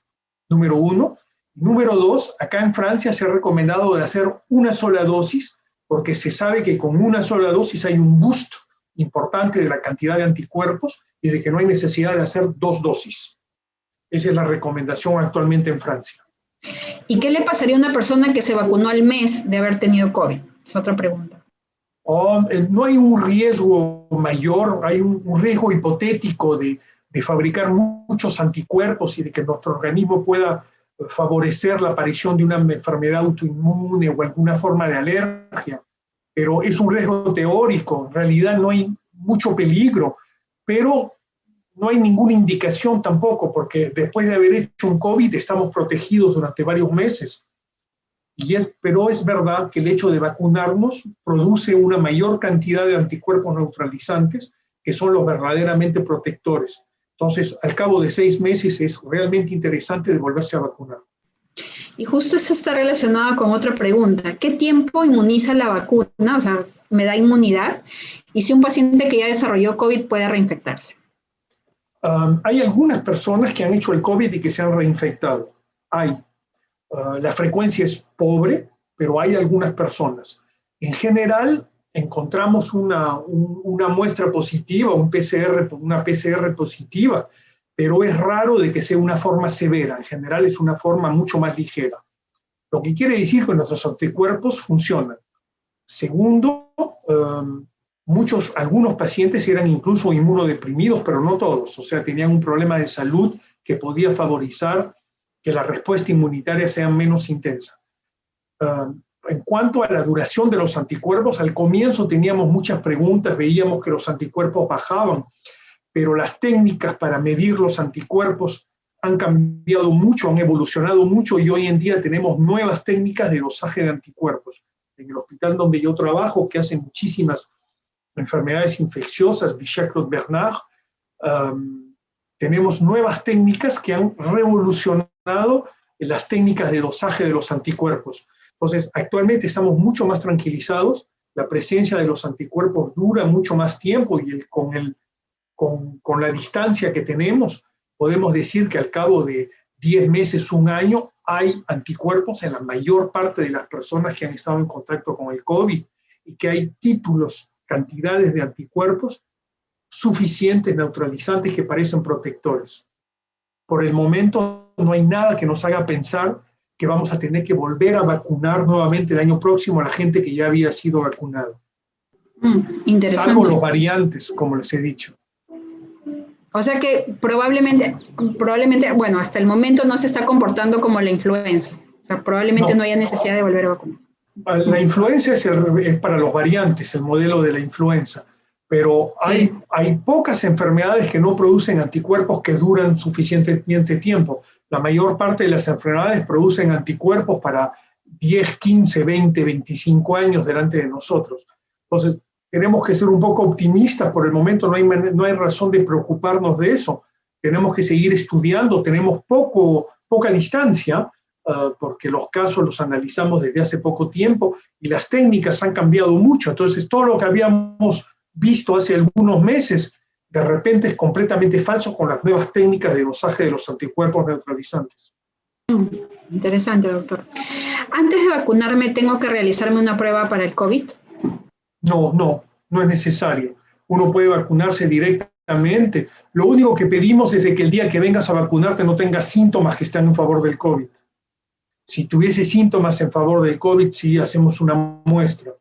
Speaker 3: número 1. Número 2, acá en Francia se ha recomendado de hacer una sola dosis, porque se sabe que con una sola dosis hay un boost importante de la cantidad de anticuerpos y de que no hay necesidad de hacer 2 dosis. Esa es la recomendación actualmente en Francia.
Speaker 2: ¿Y qué le pasaría a una persona que se vacunó al mes de haber tenido COVID? Es otra pregunta.
Speaker 3: No hay un riesgo mayor, hay un riesgo hipotético de fabricar muchos anticuerpos y de que nuestro organismo pueda favorecer la aparición de una enfermedad autoinmune o alguna forma de alergia, pero es un riesgo teórico. En realidad no hay mucho peligro, pero no hay ninguna indicación tampoco, porque después de haber hecho un COVID estamos protegidos durante varios meses. Pero es verdad que el hecho de vacunarnos produce una mayor cantidad de anticuerpos neutralizantes que son los verdaderamente protectores. Entonces, al cabo de 6 meses es realmente interesante de volverse a vacunar.
Speaker 2: Y justo esto está relacionado con otra pregunta. ¿Qué tiempo inmuniza la vacuna? O sea, ¿me da inmunidad? Y si un paciente que ya desarrolló COVID puede reinfectarse.
Speaker 3: Hay algunas personas que han hecho el COVID y que se han reinfectado. La frecuencia es pobre, pero hay algunas personas. En general, encontramos una muestra positiva, una PCR positiva, pero es raro de que sea una forma severa. En general es una forma mucho más ligera. lo que quiere decir que nuestros anticuerpos funcionan. Segundo, algunos pacientes eran incluso inmunodeprimidos, pero no todos, o sea, tenían un problema de salud que podía favorizar que la respuesta inmunitaria sea menos intensa. En cuanto a la duración de los anticuerpos, al comienzo teníamos muchas preguntas, veíamos que los anticuerpos bajaban, pero las técnicas para medir los anticuerpos han cambiado mucho, han evolucionado mucho y hoy en día tenemos nuevas técnicas de dosaje de anticuerpos. En el hospital donde yo trabajo, que hace muchísimas enfermedades infecciosas, Bichat-Claude-Bernard, tenemos nuevas técnicas que han revolucionado las técnicas de dosaje de los anticuerpos. Entonces, actualmente estamos mucho más tranquilizados, la presencia de los anticuerpos dura mucho más tiempo y con la distancia que tenemos, podemos decir que al cabo de 10 meses, un año, hay anticuerpos en la mayor parte de las personas que han estado en contacto con el COVID y que hay cantidades de anticuerpos suficientes, neutralizantes, que parecen protectores. Por el momento no hay nada que nos haga pensar que vamos a tener que volver a vacunar nuevamente el año próximo a la gente que ya había sido vacunada.
Speaker 2: Interesante.
Speaker 3: Salvo los variantes, como les he dicho.
Speaker 2: O sea que probablemente, bueno, hasta el momento no se está comportando como la influenza. O sea, probablemente no haya necesidad de volver a vacunar.
Speaker 3: La influenza es para los variantes, el modelo de la influenza. Pero hay pocas enfermedades que no producen anticuerpos que duran suficientemente tiempo. La mayor parte de las enfermedades producen anticuerpos para 10, 15, 20, 25 años delante de nosotros. Entonces, tenemos que ser un poco optimistas. Por el momento no hay razón de preocuparnos de eso. Tenemos que seguir estudiando. Tenemos poca distancia, porque los casos los analizamos desde hace poco tiempo y las técnicas han cambiado mucho. Entonces, todo lo que habíamos visto hace algunos meses, de repente es completamente falso con las nuevas técnicas de dosaje de los anticuerpos neutralizantes.
Speaker 2: Interesante, doctor. Antes de vacunarme, ¿tengo que realizarme una prueba para el COVID?
Speaker 3: No es necesario. Uno puede vacunarse directamente. Lo único que pedimos es de que el día que vengas a vacunarte no tengas síntomas que están en favor del COVID. Si tuviese síntomas en favor del COVID, sí hacemos una muestra.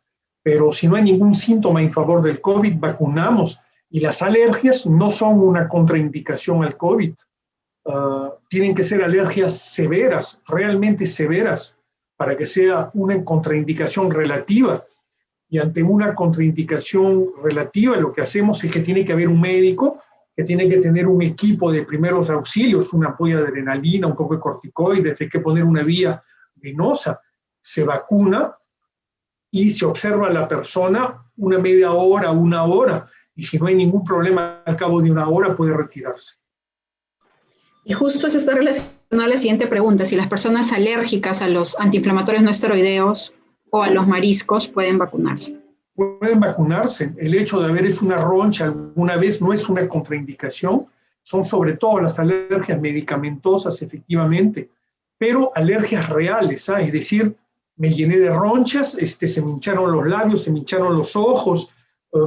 Speaker 3: Pero si no hay ningún síntoma en favor del COVID, vacunamos. Y las alergias no son una contraindicación al COVID. Tienen que ser alergias severas, realmente severas, para que sea una contraindicación relativa. Y ante una contraindicación relativa, lo que hacemos es que tiene que haber un médico que tiene que tener un equipo de primeros auxilios, una ampolla de adrenalina, un poco de corticoides, hay que poner una vía venosa. Se vacuna y se observa a la persona una media hora, una hora, y si no hay ningún problema al cabo de una hora puede retirarse.
Speaker 2: Y justo se está relacionando a la siguiente pregunta, si las personas alérgicas a los antiinflamatorios no esteroideos o a los mariscos pueden vacunarse.
Speaker 3: Pueden vacunarse. El hecho de haber hecho una roncha alguna vez no es una contraindicación, son sobre todo las alergias medicamentosas efectivamente, pero alergias reales, es decir, me llené de ronchas, se me hincharon los labios, se me hincharon los ojos,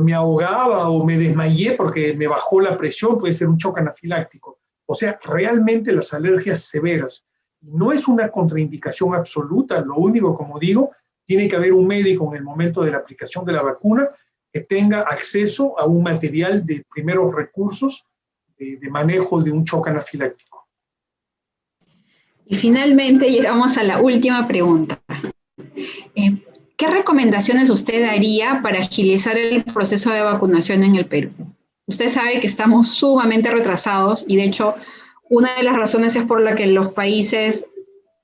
Speaker 3: me ahogaba o me desmayé porque me bajó la presión, puede ser un shock anafiláctico. O sea, realmente las alergias severas. No es una contraindicación absoluta, lo único, como digo, tiene que haber un médico en el momento de la aplicación de la vacuna que tenga acceso a un material de primeros recursos de manejo de un shock anafiláctico.
Speaker 2: Y finalmente llegamos a la última pregunta. ¿Qué recomendaciones usted daría para agilizar el proceso de vacunación en el Perú? Usted sabe que estamos sumamente retrasados y de hecho una de las razones es por la que los países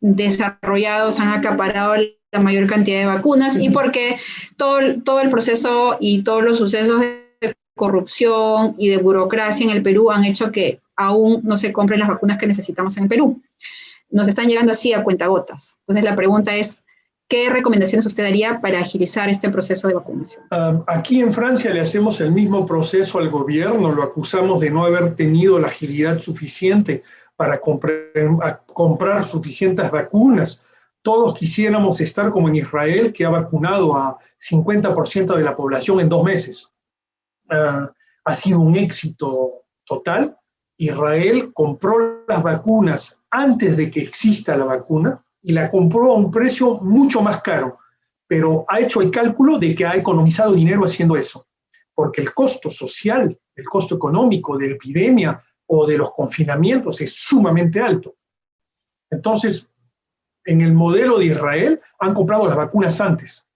Speaker 2: desarrollados han acaparado la mayor cantidad de vacunas y porque todo el proceso y todos los sucesos de corrupción y de burocracia en el Perú han hecho que aún no se compren las vacunas que necesitamos en el Perú. Nos están llegando así a cuentagotas. Entonces la pregunta es, ¿qué recomendaciones usted daría para agilizar este proceso de vacunación?
Speaker 3: Aquí en Francia le hacemos el mismo proceso al gobierno, lo acusamos de no haber tenido la agilidad suficiente para comprar suficientes vacunas. Todos quisiéramos estar como en Israel, que ha vacunado a 50% de la población en 2 meses. Ha sido un éxito total. Israel compró las vacunas antes de que exista la vacuna, y la compró a un precio mucho más caro, pero ha hecho el cálculo de que ha economizado dinero haciendo eso, porque el costo social, el costo económico de la epidemia o de los confinamientos es sumamente alto. Entonces, en el modelo de Israel han comprado las vacunas antes.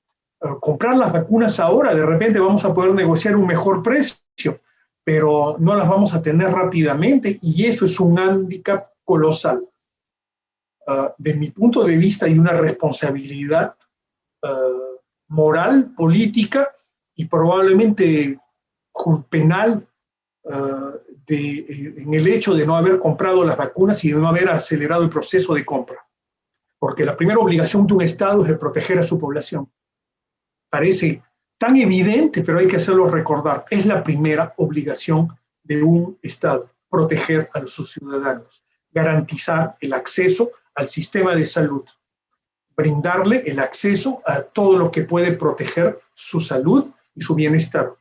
Speaker 3: Comprar las vacunas ahora, de repente vamos a poder negociar un mejor precio, pero no las vamos a tener rápidamente y eso es un hándicap colosal. De mi punto de vista hay una responsabilidad moral, política y probablemente penal en el hecho de no haber comprado las vacunas y de no haber acelerado el proceso de compra. Porque la primera obligación de un Estado es de proteger a su población. Parece tan evidente, pero hay que hacerlo recordar. Es la primera obligación de un Estado, proteger a sus ciudadanos, garantizar el acceso al sistema de salud, brindarle el acceso a todo lo que puede proteger su salud y su bienestar.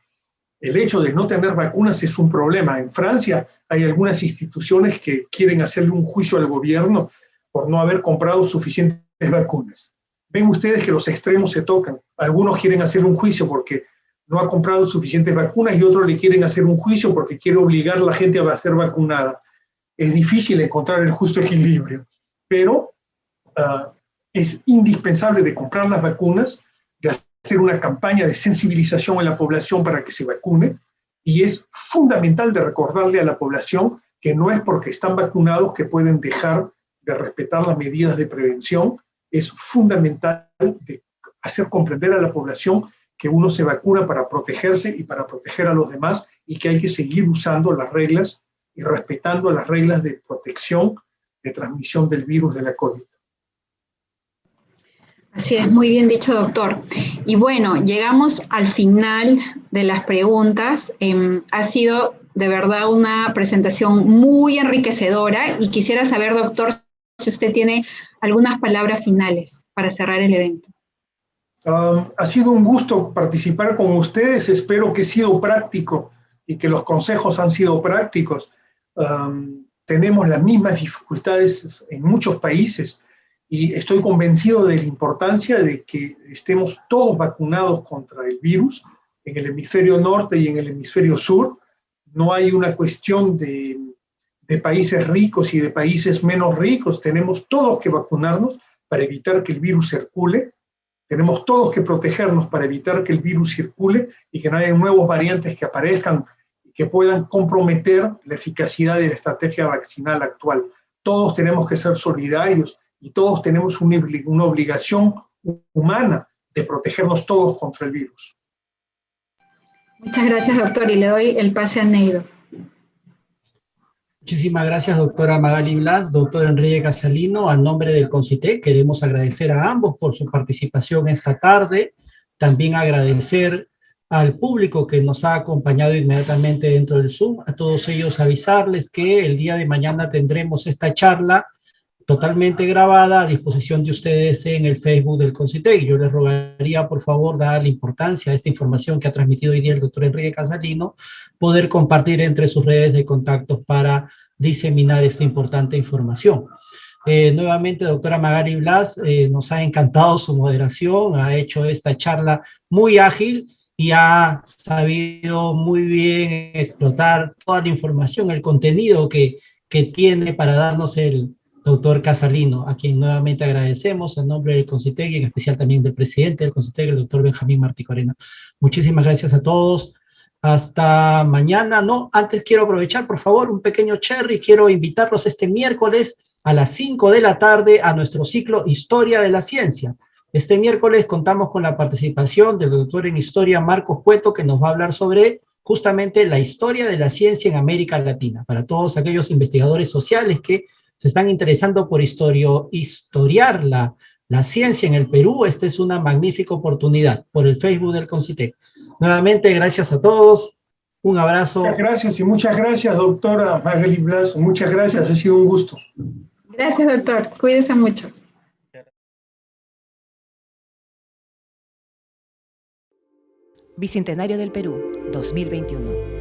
Speaker 3: El hecho de no tener vacunas es un problema. En Francia hay algunas instituciones que quieren hacerle un juicio al gobierno por no haber comprado suficientes vacunas. Ven ustedes que los extremos se tocan. Algunos quieren hacer un juicio porque no ha comprado suficientes vacunas y otros le quieren hacer un juicio porque quiere obligar a la gente a ser vacunada. Es difícil encontrar el justo equilibrio, pero es indispensable de comprar las vacunas, de hacer una campaña de sensibilización en la población para que se vacune, y es fundamental de recordarle a la población que no es porque están vacunados que pueden dejar de respetar las medidas de prevención. Es fundamental de hacer comprender a la población que uno se vacuna para protegerse y para proteger a los demás y que hay que seguir usando las reglas y respetando las reglas de protección de transmisión del virus de la COVID.
Speaker 2: Así es, muy bien dicho, doctor. Y bueno, llegamos al final de las preguntas. Ha sido de verdad una presentación muy enriquecedora y quisiera saber, doctor, si usted tiene algunas palabras finales para cerrar el evento.
Speaker 3: Ha sido un gusto participar con ustedes. Espero que he sido práctico y que los consejos han sido prácticos. Tenemos las mismas dificultades en muchos países y estoy convencido de la importancia de que estemos todos vacunados contra el virus en el hemisferio norte y en el hemisferio sur. No hay una cuestión de países ricos y de países menos ricos. Tenemos todos que vacunarnos para evitar que el virus circule. Tenemos todos que protegernos para evitar que el virus circule y que no haya nuevos variantes que aparezcan y que puedan comprometer la eficacia de la estrategia vaccinal actual. Todos tenemos que ser solidarios y todos tenemos una obligación humana de protegernos todos contra el virus.
Speaker 2: Muchas gracias, doctor, y le doy el pase a Neido.
Speaker 1: Muchísimas gracias, doctora Magali Blas, doctor Enrique Casalino. A nombre del CONCITEC queremos agradecer a ambos por su participación esta tarde. También agradecer al público que nos ha acompañado inmediatamente dentro del Zoom. A todos ellos avisarles que el día de mañana tendremos esta charla totalmente grabada a disposición de ustedes en el Facebook del CONCITEC. Yo les rogaría, por favor, dada la importancia de esta información que ha transmitido hoy día el doctor Enrique Casalino, poder compartir entre sus redes de contactos para diseminar esta importante información. Nuevamente, doctora Magali Blas, nos ha encantado su moderación, ha hecho esta charla muy ágil y ha sabido muy bien explotar toda la información, el contenido que tiene para darnos el doctor Casalino, a quien nuevamente agradecemos en nombre del CONCITEC y en especial también del presidente del CONCITEC, el doctor Benjamín Martí Corena. Muchísimas gracias a todos. Hasta mañana. No, antes quiero aprovechar, por favor, un pequeño cherry. Quiero invitarlos este miércoles a las 5 de la tarde a nuestro ciclo Historia de la Ciencia. Este miércoles contamos con la participación del doctor en Historia Marcos Cueto, que nos va a hablar sobre justamente la historia de la ciencia en América Latina. Para todos aquellos investigadores sociales que se están interesando por historiar la ciencia en el Perú, esta es una magnífica oportunidad por el Facebook del CONCITEC. Nuevamente, gracias a todos. Un abrazo.
Speaker 3: Muchas gracias y muchas gracias, doctora Magali Blas. Muchas gracias, ha sido un gusto.
Speaker 2: Gracias, doctor. Cuídese mucho.
Speaker 6: Bicentenario del Perú, 2021.